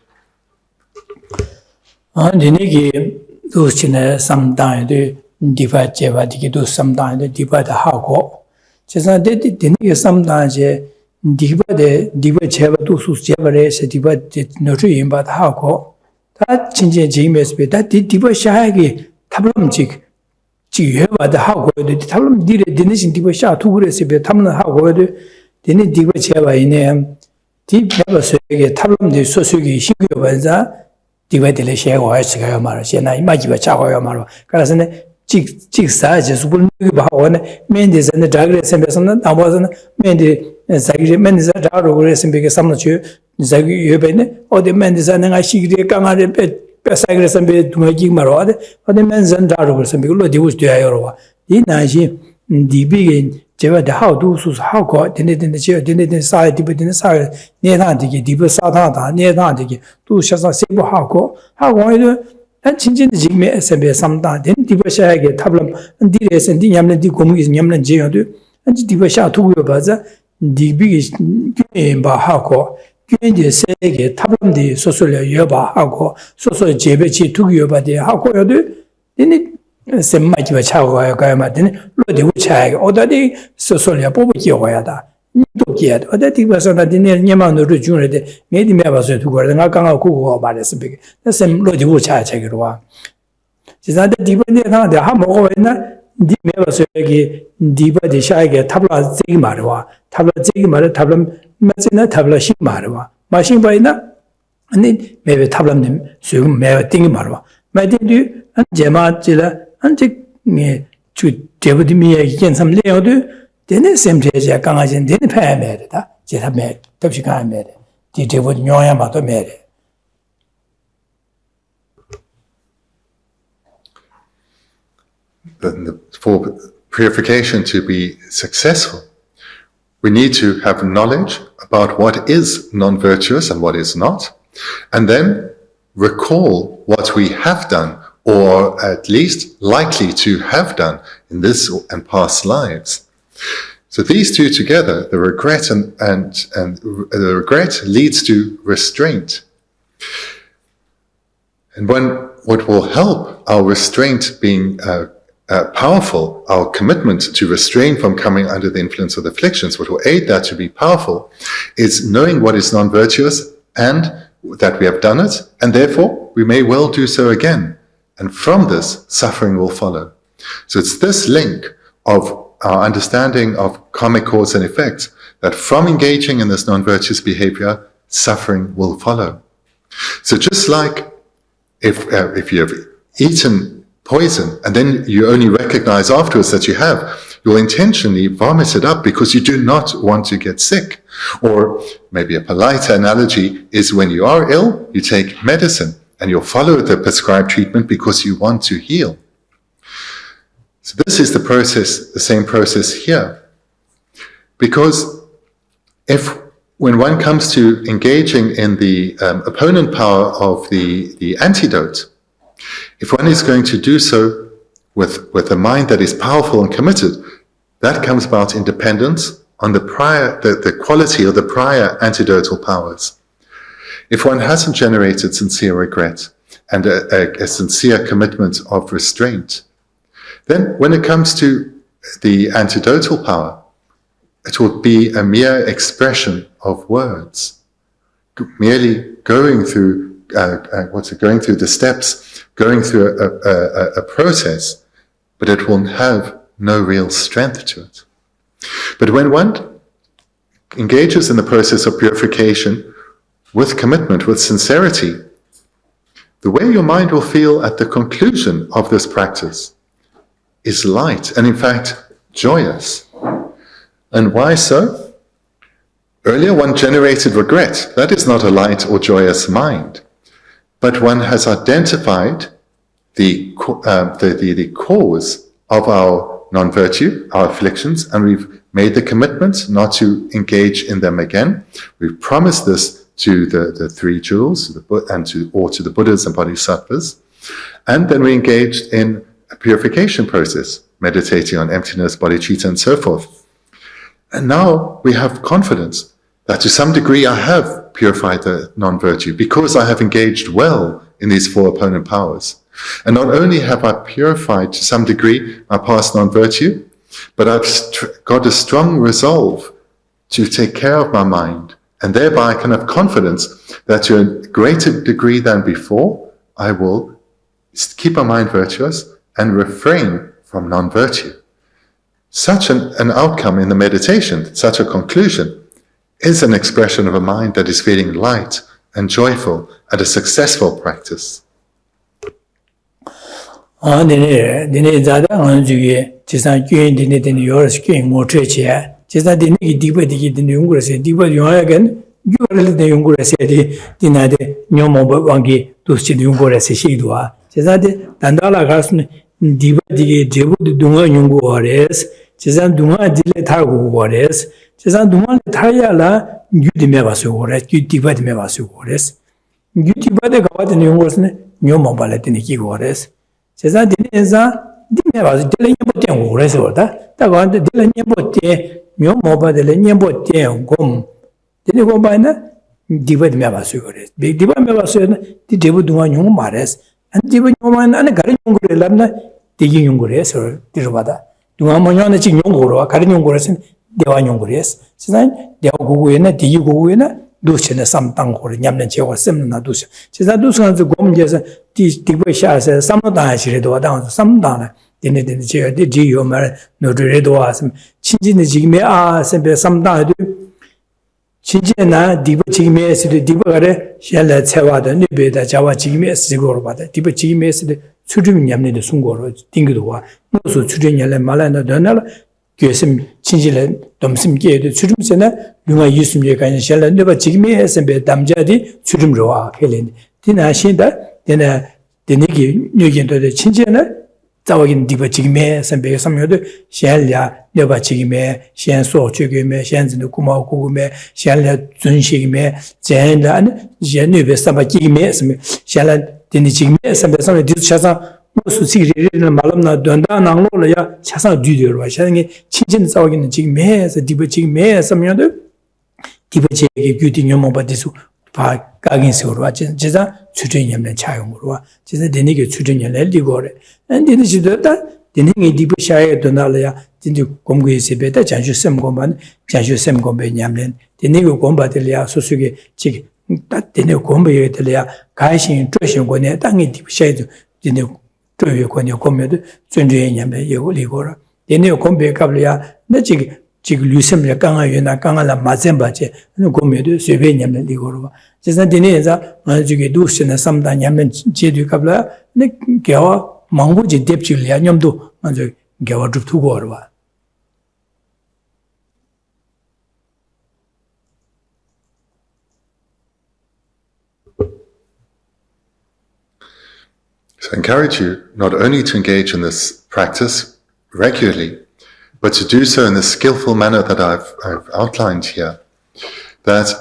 디비게 제가 하도 수수 하고 데네데네 제 데네데 사이 디베데네 사이 내나디게 디베 사다다 내나디게 또 샤사 세부 하고 해도 한 진진 지금에 에스베 삼다 된 디베샤게 탑람 디레스 디냠네 디고무기 냠네 제요도 안지 디베샤 투고요 바자 디비게 바 하고 괜히 세게 탑람디 소소려 여바 하고 소소 제베치 투고요 바데 하고 여도 데네 셈마지와 차고야 가야마드네 로디고 차게 어다디 소소리아 뽑기 와야다 니도기야 어다디 봐서나 디네 녀만으로 주는데 메디메 봐서 두고 내가 강하고 그거 말했어 비게 셈 로디고 차차기로 와 지자데 디번에 나한테 한 먹어 있나 디메 봐서 여기 디바디 샤게 탑라 제기 말와 탑라 제기 말 탑람 맞으나 탑라 식 말와 마신 바이나 아니 메베 탑람님 수금 메 띵이 말와 마디디 제마지라 안직 주 제부디미에 이견 삼례어도 되는 셈제자 강아진 되는 패매다 제가 매 답시 가매다 디 제부디 묘야 마도 매래 For purification to be successful, we need to have knowledge about what is non-virtuous and what is not, and then recall what we have done or at least likely to have done in this and past lives. So these two together, the regret and the regret leads to restraint. And what will help our restraint being powerful, our commitment to restrain from coming under the influence of the afflictions, what will aid that to be powerful is knowing what is non-virtuous and that we have done it, and therefore we may well do so again. And from this, suffering will follow. So it's this link of our understanding of karmic cause and effect that from engaging in this non-virtuous behavior, suffering will follow. So just like if you have eaten poison and then you only recognize afterwards that you have, you'll intentionally vomit it up because you do not want to get sick. Or maybe a polite analogy is when you are ill, you take medicine. And you'll follow the prescribed treatment because you want to heal. So this is the process, the same process here. Because when one comes to engaging in the opponent power of the antidote, if one is going to do so with a mind that is powerful and committed, that comes about independence on the quality of the prior antidotal powers. If one hasn't generated sincere regret and a sincere commitment of restraint, then when it comes to the antidotal power, it will be a mere expression of words, merely going through going through the steps, going through a process, but it will have no real strength to it. But when one engages in the process of purification with commitment, with sincerity, the way your mind will feel at the conclusion of this practice is light and in fact joyous. And why so? Earlier one generated regret. That is not a light or joyous mind. But one has identified the cause of our non-virtue, our afflictions, and we've made the commitment not to engage in them again. We've promised this to the three jewels, to the Buddhas and Bodhisattvas. And then we engaged in a purification process, meditating on emptiness, bodhicitta, and so forth. And now we have confidence that to some degree I have purified the non-virtue because I have engaged well in these four opponent powers. And not only have I purified to some degree my past non-virtue, but I've got a strong resolve to take care of my mind. And thereby I can have confidence that to a greater degree than before, I will keep my mind virtuous and refrain from non-virtue. Such an outcome in the meditation, such a conclusion, is an expression of a mind that is feeling light and joyful and a successful practice. Diba dige debu dunga nyungu ores 지산 동안 딜레 타고 거래스 지산 동안 타야라 유디메 봐서 거래 유디바드메 봐서 거래스 유디바드 가와드 용거스네 뇨모 발레티니 기고 거래스 지산 디네자 디메 봐서 딜레 녀보땡 거래스 거다 다가한테 딜레 녀보땡 뇨모 바들레 녀보땡 곰 디네 곰바나 디바드메 봐서 거래스 디바메 봐서 디 디부 동안 용 말레스 안 디부 뇨만 안에 가린 용거를 람나 되게 용거래서 디르바다 동안 뭐냐는 지금 용거로 가린 용거래서 대화 용거래서 지난 대화 고고에나 디기 고고에나 도시나 삼땅고를 냠는 제가 셈나 도시 지난 도시한테 고문제서 디버샤서 삼다하시래도 와다서 삼다나 되네 제가 디요 말 노르래도 와서 친진의 지금에 셈베 삼다도 친진나 디버 지금에서 디버가래 샬라 채와도 니베다 자와 지금에서 지고로 받아 디버 지금에서 수준 냠는데 순고로 띵기도 와 무슨 수준이래 말하나 되나 교심 친질은 dom심게도 수준세나 누가 유심에 관한 샬라 내가 지금에 해서베 담자디 수준으로 와 켈린 디나신다 되나 되니기 여기도 친진은 자와긴 디버 지금에 선배 섬여도 샬야 내가 지금에 현소 주금에 현진의 고마워 고금에 샬야 준식임에 제한란 제네베 사바기임에 샬라 되니 지금에 선배 디차사 무슨 시리를 말음나 된다 나로야 차사 뒤되어 와 샤는 친진 자와긴 지금에서 디버 지금에 섬여도 디버 제게 규定뭐 받으수 바 가긴스로 와 진짜 수준이면 차용으로 와 진짜 되니게 수준이를 리고래 안되는 지도다 되니게 디부샤에 도나려야 진짜 공부에서 배다 자주섬 공부만 자주섬 공부냐면 되니게 공부들이야 소수게 지금 딱 되니게 공부에 들려야 가신 조신 권에 땅에 디부샤에도 되니게 조회 권에 공부도 존재냐면 이거 리고라 되니게 공부에 가려야 나 지금 루셈을 강하여나 강하라 마젠바제 고메도 세베냐면 리고로 제가 디네자 저기 두스나 삼다냐면 제도 갑라 네 개와 망고지 뎁질이야 냠도 먼저 개와 두고 얼와 So I encourage you not only to engage in this practice regularly, but to do so in the skillful manner that I've outlined here, that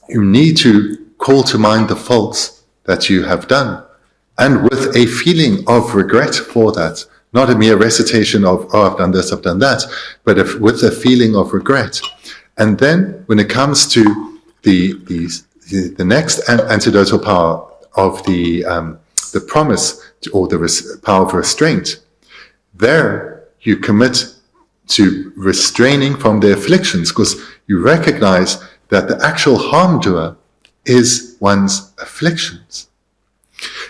you need to call to mind the faults that you have done, and with a feeling of regret for that, not a mere recitation of, oh, I've done this, I've done that, but with a feeling of regret. And then when it comes to the next antidotal power of the promise, or the power of restraint, there you commit to restraining from the afflictions, because you recognize that the actual harm doer is one's afflictions.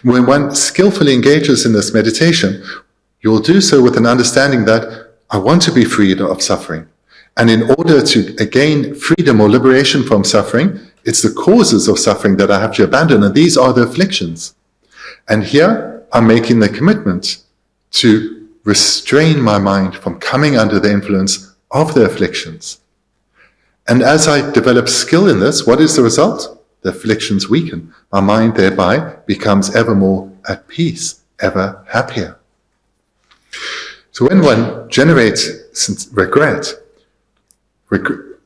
When one skillfully engages in this meditation, you'll do so with an understanding that I want to be freed of suffering. And in order to gain freedom or liberation from suffering, it's the causes of suffering that I have to abandon, and these are the afflictions. And here I'm making the commitment to restrain my mind from coming under the influence of the afflictions. And as I develop skill in this, what is the result? The afflictions weaken. My mind thereby becomes ever more at peace, ever happier. So when one generates regret,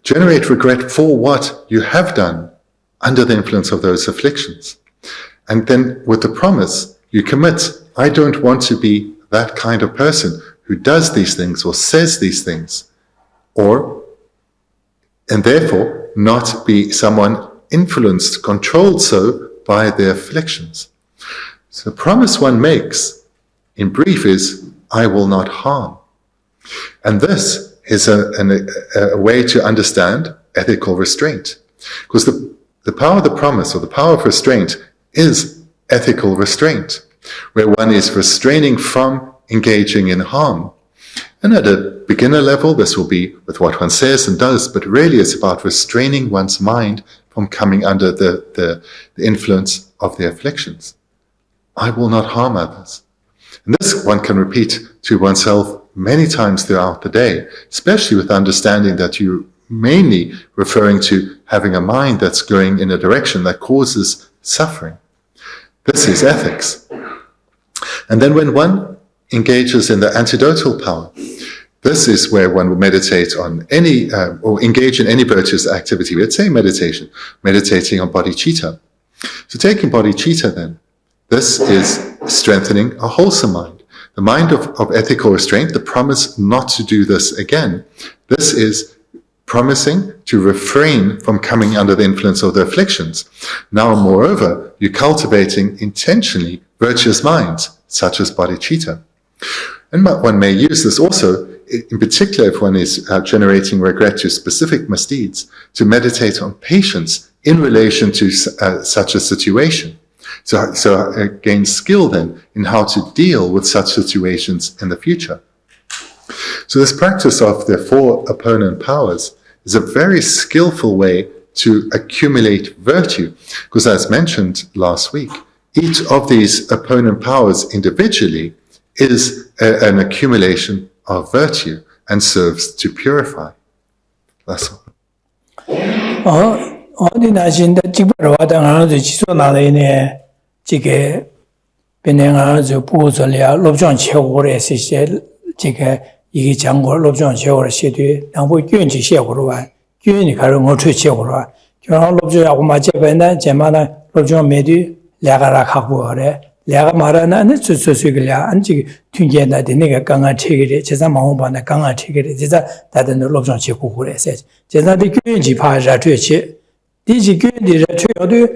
generate regret for what you have done under the influence of those afflictions. And then with the promise, you commit, I don't want to be that kind of person who does these things or says these things, and therefore not be someone influenced, controlled so by their afflictions. So the promise one makes, in brief, is, I will not harm. And this is a way to understand ethical restraint. Because the power of the promise, or the power of restraint, is ethical restraint, where one is restraining from engaging in harm. And at a beginner level, this will be with what one says and does, but really it's about restraining one's mind from coming under the influence of the afflictions. I will not harm others. And this one can repeat to oneself many times throughout the day, especially with understanding that you're mainly referring to having a mind that's going in a direction that causes suffering. This is ethics. And then when one engages in the antidotal power, This is where one will meditate on any, or engage in any virtuous activity. Let's say meditation, meditating on bodhicitta. So taking bodhicitta then, this is strengthening a wholesome mind. The mind of ethical restraint, the promise not to do this again. This is promising to refrain from coming under the influence of the afflictions. Now, moreover, you're cultivating intentionally virtuous minds, such as bodhicitta. And one may use this also, in particular if one is generating regret to specific misdeeds, to meditate on patience in relation to such a situation. So gain skill then in how to deal with such situations in the future. So this practice of the 4 opponent powers is a very skillful way to accumulate virtue, because as mentioned last week, each of these opponent powers individually is an accumulation of virtue and serves to purify. That's all. 어디 나신다 지구로 와당하는 지소나네네 지게 변행하는 보호설이야 롭장 최고를 시세 지게 이게 장고 롭장 최고를 시대 당부 교인지 시고로 와 교인이 가는 거 최고로 와 교인 롭장하고 맞제배나 제마나 롭장 매디 내가라 갖고 그래 내가 말하는 수수수기야 안지 튕겨나 되네가 강한 체계리 제사 마음반에 강한 체계리 제사 다른 롭장 최고 그래서 제사의 교인지 파자 최치 디지 교인들의 최고도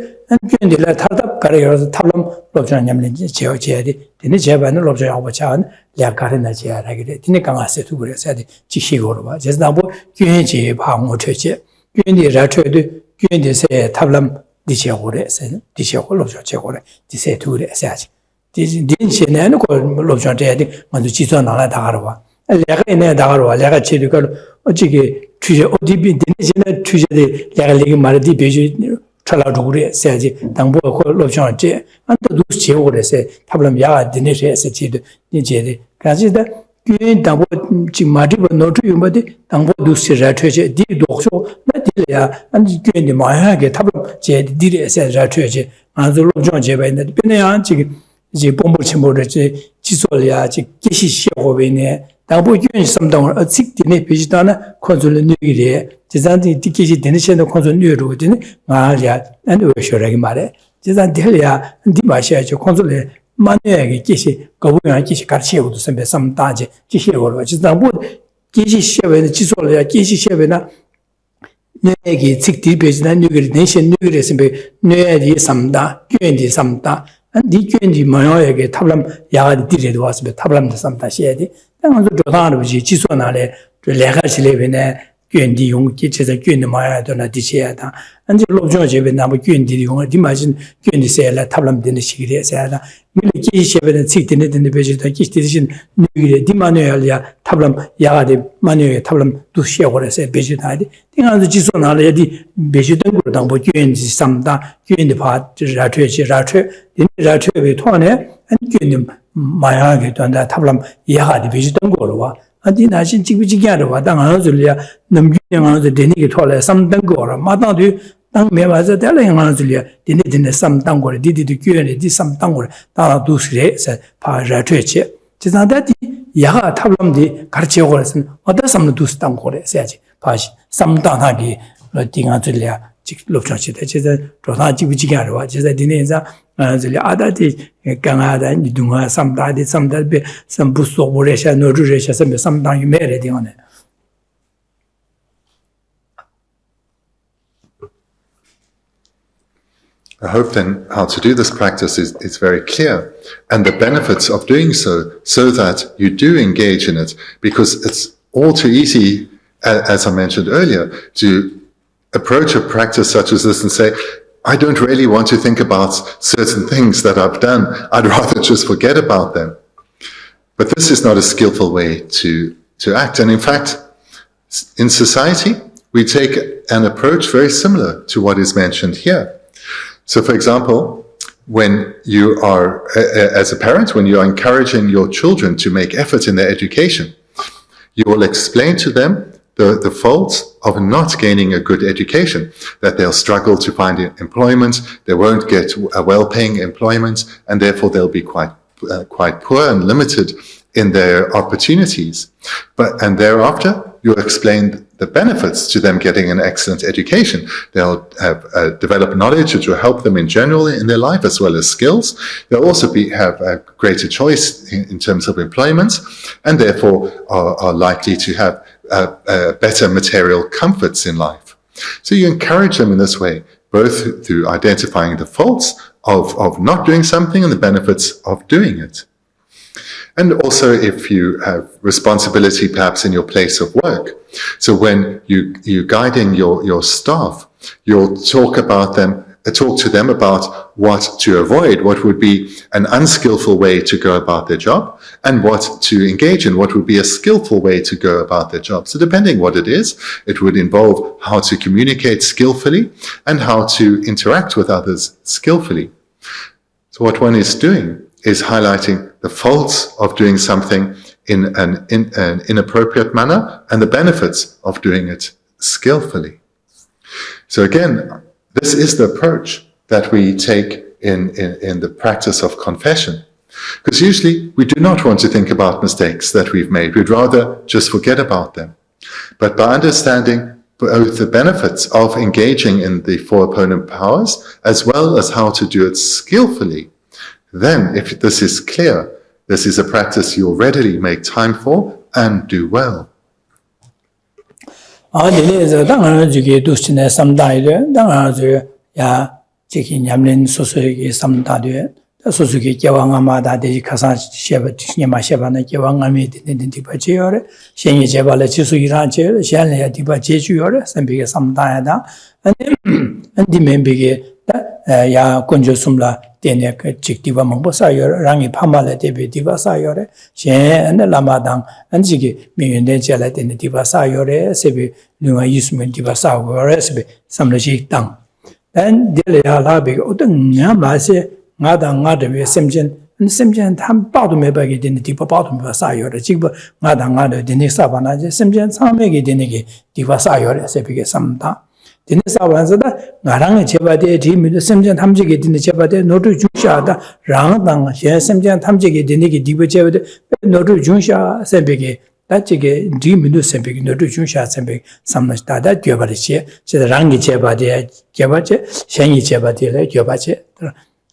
교인들의 타답 가려서 탑람 롭장냠린지 제어제야디 되네 제반을 롭장하고 차한 략가르나 제야라기래 되네 강아세도 그래서 지시고로 봐 제사 뭐 교인지 방어 최치 교인들의 최고도 교인들의 탑람 디시고래서 디시고 롭장 최고래 디세 두래 해야지 디지 딘시네는 그 롭장 제야디 먼저 지소 나라 다가로 와 내가 있네 다가로 와 내가 제리가 어찌게 주제 어디비 되는 주제들 내가 얘기 말이 베지 살아도 그래 해야지 당부 그 롭장 제 안도 지오래서 탑람 야가 되네서 지도 이제 가지다 교인 당부 지금 마디버 노트 유마디 당부 두시라 퇴제 디 독소 나딜야 안지 교인이 마야게 탑람 제 디레서 퇴제 안도 롭장 제바인데 변해야 지금 이제 bombol침모를 지소리야 지 계시 시고베네 당부 교인 섬당을 어직디네 비지다나 콘솔 뉴기리 제산디 디기시 데니션의 콘솔 뉴로드네 마리아 안도 쇼라기 말에 제산 델야 디마시아죠 콘솔에 만약에 계시 거부양 계시 가르치고도 선배 섬다지 지시고로 지당부 계시 시에는 지소리야 계시 시에나 내기 직디 베지나 뉴기리 네션 뉴기리 선배 뇌디 섬다 교인디 섬다 니 교인이 뭐야게 탑람 야가 디레도 와서 탑람도 삼다 시에디 당한도 조사하는 거지 지소나래 레가실레베네 교인이 용기 제자 교인의 마야도나 디시야다 안지 롭종 제베 나무 교인들이 용을 디마신 교인이 세라 탑람 되는 시기에 세야다 밀기 시에베는 직되는 되는 베지다 기스디신 뉴기레 디마노야리아 탑람 야가데 마노에 탑람 두시야고래서 베지다디 당한도 지소나래디 베지던 거로 당보 교인이 삼다 교인의 바 라트에 라트에 토안에 안 교인이 마야게 된다 탑람 야가데 베지던 거로 와 아디 나신 지구지기하러 와 당하는줄이야 넘기냥하는 데니게 토래 삼당 거라 마당도 당 매마서 달랑하는줄이야 데니데 삼당 거래 디디도 교연에 디 삼당 거래 다 두스레서 파라트에 지산다디 야가 탑람디 가르치고 그래서 어떤 삼도 두스당 거래 해야지 파시 삼당하기 띵하줄이야 직 롭장시대 제가 조사 지구지기하러 와 제가 디네자 아들이 아다디 강하다 니둥아 삼다디 삼달베 삼부소 보레샤 노르레샤 삼베 삼당이 메레디오네 I hope then how to do this practice is very clear, and the benefits of doing so that you do engage in it, because it's all too easy, as I mentioned earlier, to approach a practice such as this and say, I don't really want to think about certain things that I've done. I'd rather just forget about them. But this is not a skillful way to act. And in fact, in society, we take an approach very similar to what is mentioned here. So for example, when you are, as a parent, when you are encouraging your children to make effort in their education, you will explain to them the faults of not gaining a good education, that they'll struggle to find employment, they won't get a well-paying employment, and therefore they'll be quite poor and limited in their opportunities. And thereafter, you'll explain the benefits to them getting an excellent education. They'll have develop knowledge which will help them in general in their life as well as skills. They'll also have a greater choice in terms of employment, and therefore are likely to have better material comforts in life. So you encourage them in this way, both through identifying the faults of not doing something and the benefits of doing it. And also if you have responsibility perhaps in your place of work. So when you're guiding your staff, you'll talk to them about what to avoid, what would be an unskillful way to go about their job, and what to engage in, what would be a skillful way to go about their job. So depending what it is, it would involve how to communicate skillfully and how to interact with others skillfully. So what one is doing is highlighting the faults of doing something in an inappropriate manner and the benefits of doing it skillfully. So again, this is the approach that we take in the practice of confession. Because usually we do not want to think about mistakes that we've made. We'd rather just forget about them. But by understanding both the benefits of engaging in the four opponent powers, as well as how to do it skillfully, then if this is clear, this is a practice you'll readily make time for and do well. 소수기 개왕아마다 대지 가사 셰바 니마 셰바나 개왕아미 되는 디바 제요레 생이 제발에 지수이란 제 셴레야 디바 제주요레 선비게 삼다야다 안디 멤비게 야 건조숨라 때네 그 직디바 몽보사요 랑이 파말레 데비 디바사요레 셴 라마당 안지기 미윤데 제라 되는 디바사요레 세비 누가 이스면 디바사요레 세비 삼르시 땅 안 딜야 라비 어떤 냐마세 나다나데 셈젠 탐 빠도 매바게 되는 디바 빠도 매사요레 지금 나다나데 되는 사바나제 셈젠 참매게 되는 게 디바사요레 세비게 삼다 되는 사바나서다 나랑의 제바데 디미도 셈젠 탐지게 되는 제바데 노르 주샤다 랑당 셈젠 탐지게 되는 게 디바 제바데 노르 주샤 세비게 다치게 디미도 세비게 노르 주샤 세비 삼나다다 겨바리시 제가 랑이 제바데 겨바제 생이 제바데래 겨바제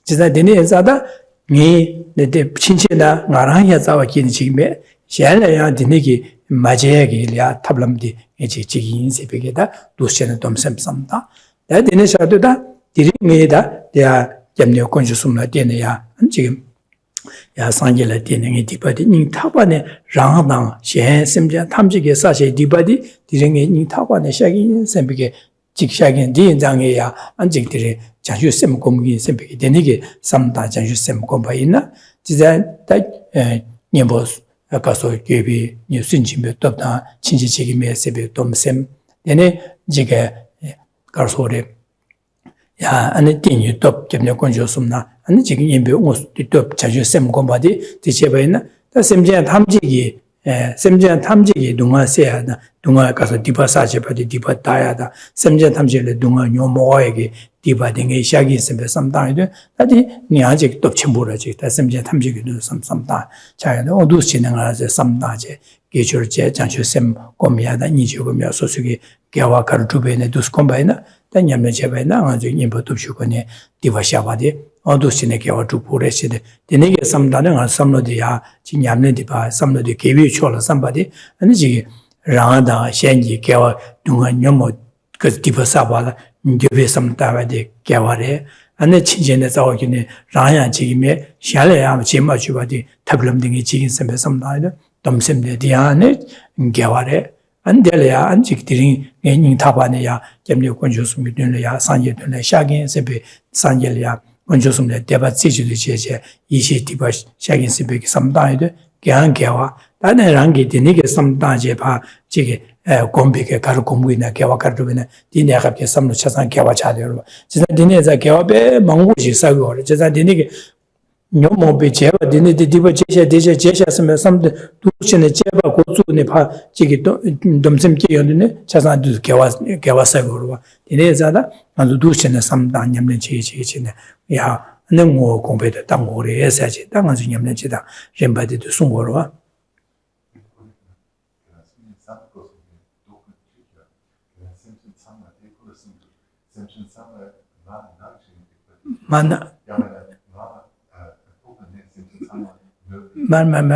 지자 되네 자다 니 내 친친다 나랑야 자와 긴 지금에 샬라야 되네기 마제야기야 탑람디 이제 지긴 세베게다 도시는 덤샘삼다 다 되네 샤도다 디링에다 야 점녀 건주숨나 되네야 지금 야 상jel라 되는 디바디 니 타바네 랑당 셴 심자 탐지게 사세 디바디 디링에 니 타바네 샤긴 셈베게 직샤긴 디인장에야 안직들이 자주 셈 공기 셈베게 되네게 삼다 자주 셈 공바이나 지자 다 님보 아까서 개비 뉴신진베 떴다 친지 책임에 세베 돔셈 되네 지게 가르소레 야 안에 띵이 또 겸녀 건조숨나 안에 지금 임베 오스 또 자주 셈 공바디 디체바이나 다 셈제 탐지기 셈제 탐지기 동화세야다 동화 가서 디바사제바디 디바다야다 셈제 탐지를 동화 뇨모에게 디바딩에 샤기 셈베 삼다이도 다디 니 아직 또 첨부라지 다 셈제 탐지기도 삼다 자야도 어두 진행하자 삼다제 게줄제 장주 셈 고미야다 니주고며 소수기 개와 가르투베네 두스콤바이나 다냐면 제바이나 아주 임보도 주거니 디바샤바디 어두시네 개와 두포레시데 되네게 삼다는 안 삼로디야 진냠네 디바 삼로디 개비 초라 삼바디 아니 지 라다 셴지 개와 동화 뇨모 그 디바사바라 뉴베 삼다바디 개와레 안에 친진에 자오기네 라야 지금에 샬레야 제마 주바디 탑름딩이 지긴 셈베 삼다이도 덤셈데 디아네 개와레 안델야 안직들이 ning 타바네야 점력 권조숨이 되려야 산예되려 샤긴 셈베 산jel야 원조숨에 대바지주도 제제 이시 디바 샤긴 셈베 삼다이도 개한개와 다네랑게 되니게 삼다제 바 지게 공비게 가르 공부이나 개와 가르비나 디네갑게 삼로 차상 개와 차대로 진짜 디네자 개와베 망고시 사고 진짜 디네게 뇨모베 제바 디네 디바 제샤 데제 제샤스메 삼데 두치네 제바 고츠네 파 지게 덤셈게 연네 차상 두 개와 사고로 디네자다 만두 두치네 삼다 냠네 제제치네 야 능모 공부에 땅고래 해야지 땅은 냠네 지다 렘바디도 송고로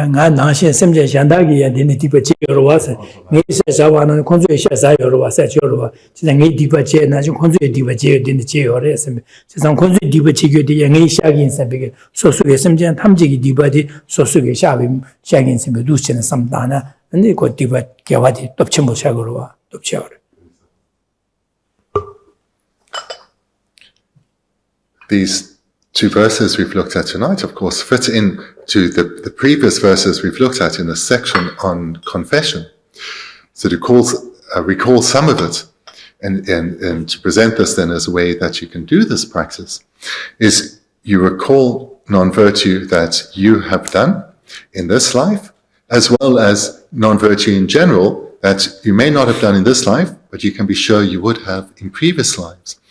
nga nangshin semje shandagi ya dine dipa che yorwa sa ngi se shawa na konzo sha sa yorwa sa yorwa chida ngi dipa che na ji konzo dipa che dine che yorwa sem chida konzo dipa che gyo de ngi sha gin sa be so so ge semje tamje gi dipa di so so ge sha be sha gin sem du chen sam da na ne ko dipa ge wa di top chen bo sha yorwa top che yorwa. These two verses we've looked at tonight, of course, fit in to the previous verses we've looked at in the section on confession. So to recall some of it and to present this then as a way that you can do this practice is you recall non-virtue that you have done in this life, as well as non-virtue in general that you may not have done in this life, but you can be sure you would have in previous lives.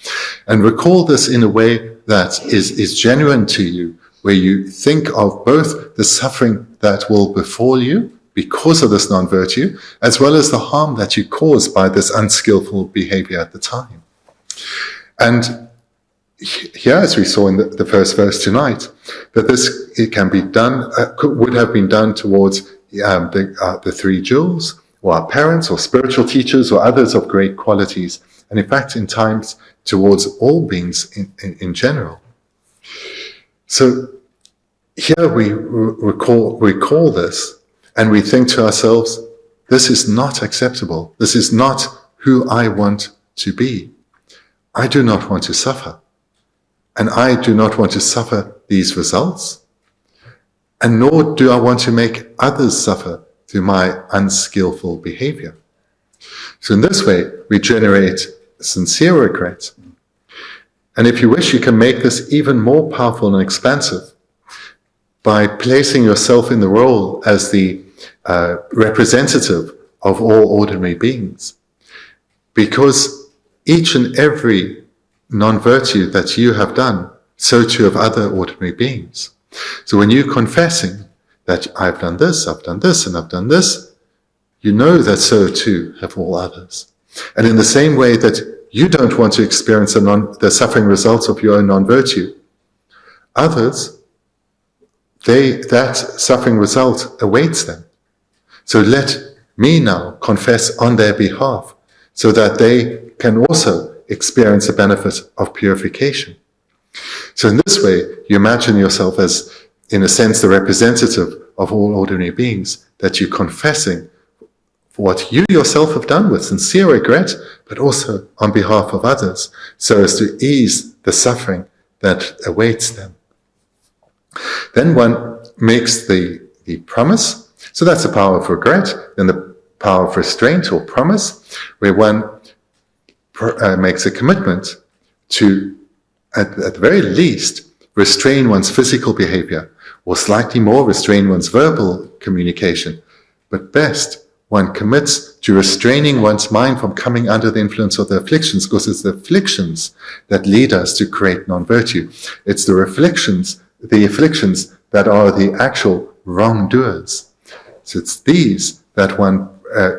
And recall this in a way that is genuine to you, where you think of both the suffering that will befall you because of this non-virtue, as well as the harm that you caused by this unskillful behavior at the time. And here, as we saw in the first verse tonight, that it can be done, would have been done towards the three jewels, or our parents, or spiritual teachers, or others of great qualities, and in fact, in times towards all beings in general. So here we recall this, and we think to ourselves, this is not acceptable. This is not who I want to be. I do not want to suffer. And I do not want to suffer these results. And nor do I want to make others suffer through my unskillful behavior. So in this way, we generate sincere regret. And if you wish, you can make this even more powerful and expansive by placing yourself in the role as the representative of all ordinary beings. Because each and every non-virtue that you have done, so too have other ordinary beings. So when you're confessing that I've done this, and I've done this, you know that so too have all others. And in the same way that you don't want to experience the suffering results of your own non-virtue, others, that suffering result awaits them. So let me now confess on their behalf, so that they can also experience the benefit of purification. So in this way, you imagine yourself as, in a sense, the representative of all ordinary beings, that you're confessing what you yourself have done with sincere regret, but also on behalf of others, so as to ease the suffering that awaits them. Then one makes the promise. So that's the power of regret. Then the power of restraint or promise, where one makes a commitment to, at the very least, restrain one's physical behavior, or slightly more restrain one's verbal communication. But best, one commits to restraining one's mind from coming under the influence of the afflictions, because it's the afflictions that lead us to create non-virtue. It's the afflictions that are the actual wrongdoers. So it's these that one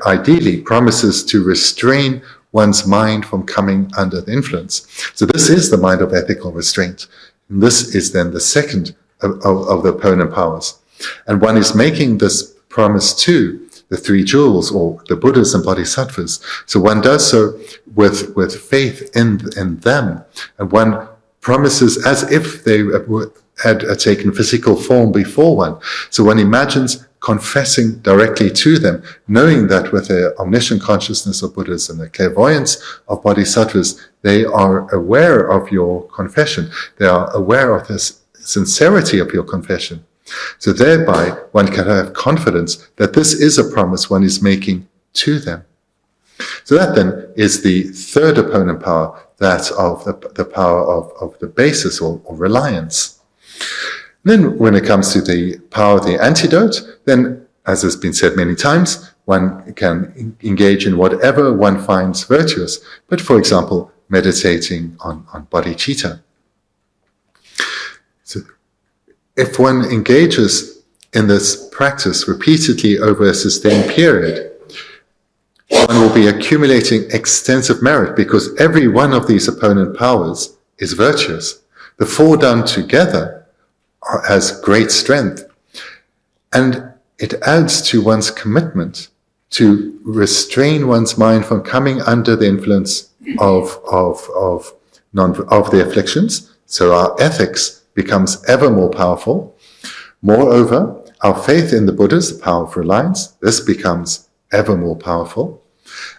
ideally promises to restrain one's mind from coming under the influence. So this is the mind of ethical restraint. And this is then the second of the opponent powers. And one is making this promise to the three jewels, or the Buddhas and Bodhisattvas. So one does so with faith in them. And one promises as if they had taken physical form before one. So one imagines confessing directly to them, knowing that with the omniscient consciousness of Buddhas and the clairvoyance of Bodhisattvas, they are aware of your confession. They are aware of the sincerity of your confession. So thereby, one can have confidence that this is a promise one is making to them. So that then is the third opponent power, that of the power of the basis or reliance. Then when it comes to the power of the antidote, then, as has been said many times, one can engage in whatever one finds virtuous. But for example, meditating on bodhicitta. So if one engages in this practice repeatedly over a sustained period, one will be accumulating extensive merit because every one of these opponent powers is virtuous. The four done together has great strength. And it adds to one's commitment to restrain one's mind from coming under the influence of the afflictions. So our ethics becomes ever more powerful. Moreover, our faith in the Buddhas, the power of reliance, this becomes ever more powerful,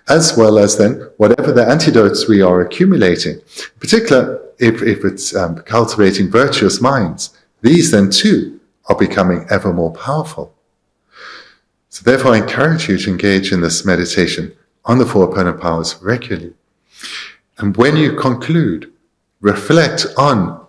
as well as then whatever the antidotes we are accumulating, in particular if it's cultivating virtuous minds, these then too are becoming ever more powerful. So therefore I encourage you to engage in this meditation on the four opponent powers regularly. And when you conclude, reflect on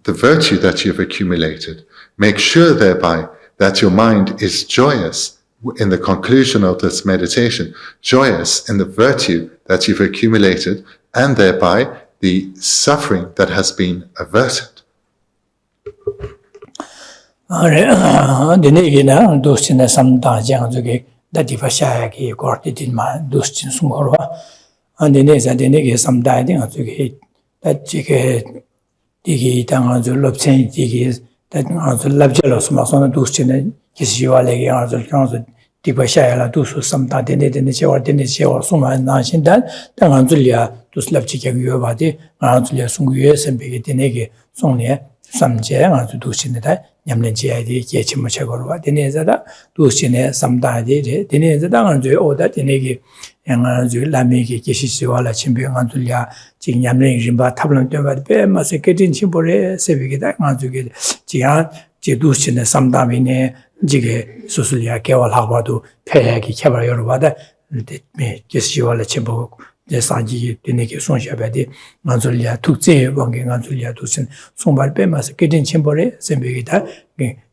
the virtue that you've accumulated. Make sure thereby that your mind is joyous in the conclusion of this meditation, joyous in the virtue that you've accumulated, and thereby the suffering that has been averted. Digi Tangazu Lobsang Digi that Labjelos Masona Duschin, Kisiwalegi Arzel Council, Dibashayala Dusu, some Tadinit in the Chewa, Denisha or Suma and Nashin Dan, Tanganzulia, Duslapchika Yuvati, Anzulia Sunguyes and Bigitinegi, Sonia, some Jang to Dushineta, Yamlenji, Yechimachagorva, Denezada, Dushine, some Dadi, Denezada, or that Denegi. Yang Lamiki Kishisiwala Chimpion Antulia, Jing Yamling Jimba Tablan Deva, Massacreting Chimpore, Sevigita, Anzuki, Jian, Jedushin, Samdamine, Jige, Susulia, Kewal Habadu, Payaki, Kabayorvada, Kishisiwala Chimpo, the Sanji, Diniki Sonshabadi, Manzulia, Tuxi, Wanging Antulia, Tusin, Sombar Massacreting Chimpore, Sevigita,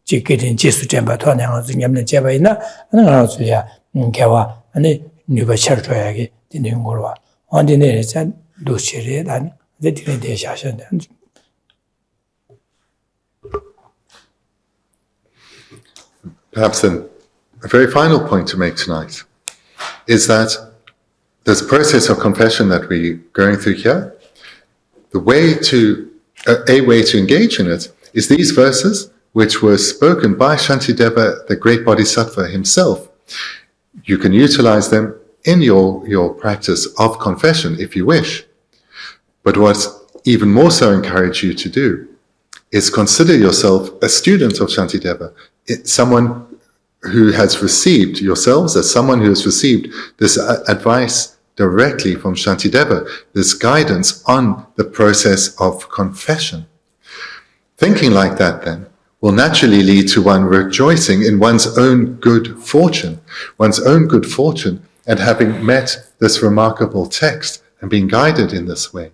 Jikitin Jesu Jamba, Twana, Yamla Javaina, and Anzulia, Kewa, and Nuba Chertoyagi, the Ningorwa. On the Nerezan, do Shiri, and the Dination. Perhaps then, a very final point to make tonight is that this process of confession that we're going through here, a way to engage in it is these verses which were spoken by Shantideva, the great Bodhisattva himself. You can utilize them in your practice of confession if you wish. But what's even more so encourage you to do is consider yourself a student of Shantideva, someone who has received yourselves as someone who has received this advice directly from Shantideva, this guidance on the process of confession. Thinking like that then will naturally lead to one rejoicing in one's own good fortune and having met this remarkable text and being guided in this way.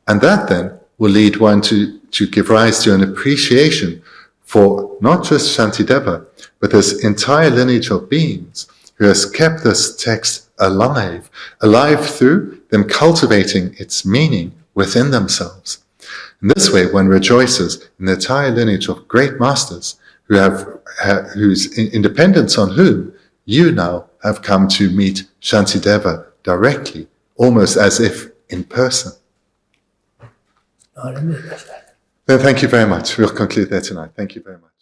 And that then will lead one to give rise to an appreciation for not just Shantideva, but this entire lineage of beings who has kept this text alive through them cultivating its meaning within themselves. In this way, one rejoices in the entire lineage of great masters whose independence on whom you now have come to meet Shantideva directly, almost as if in person. Then thank you very much. We'll conclude there tonight. Thank you very much.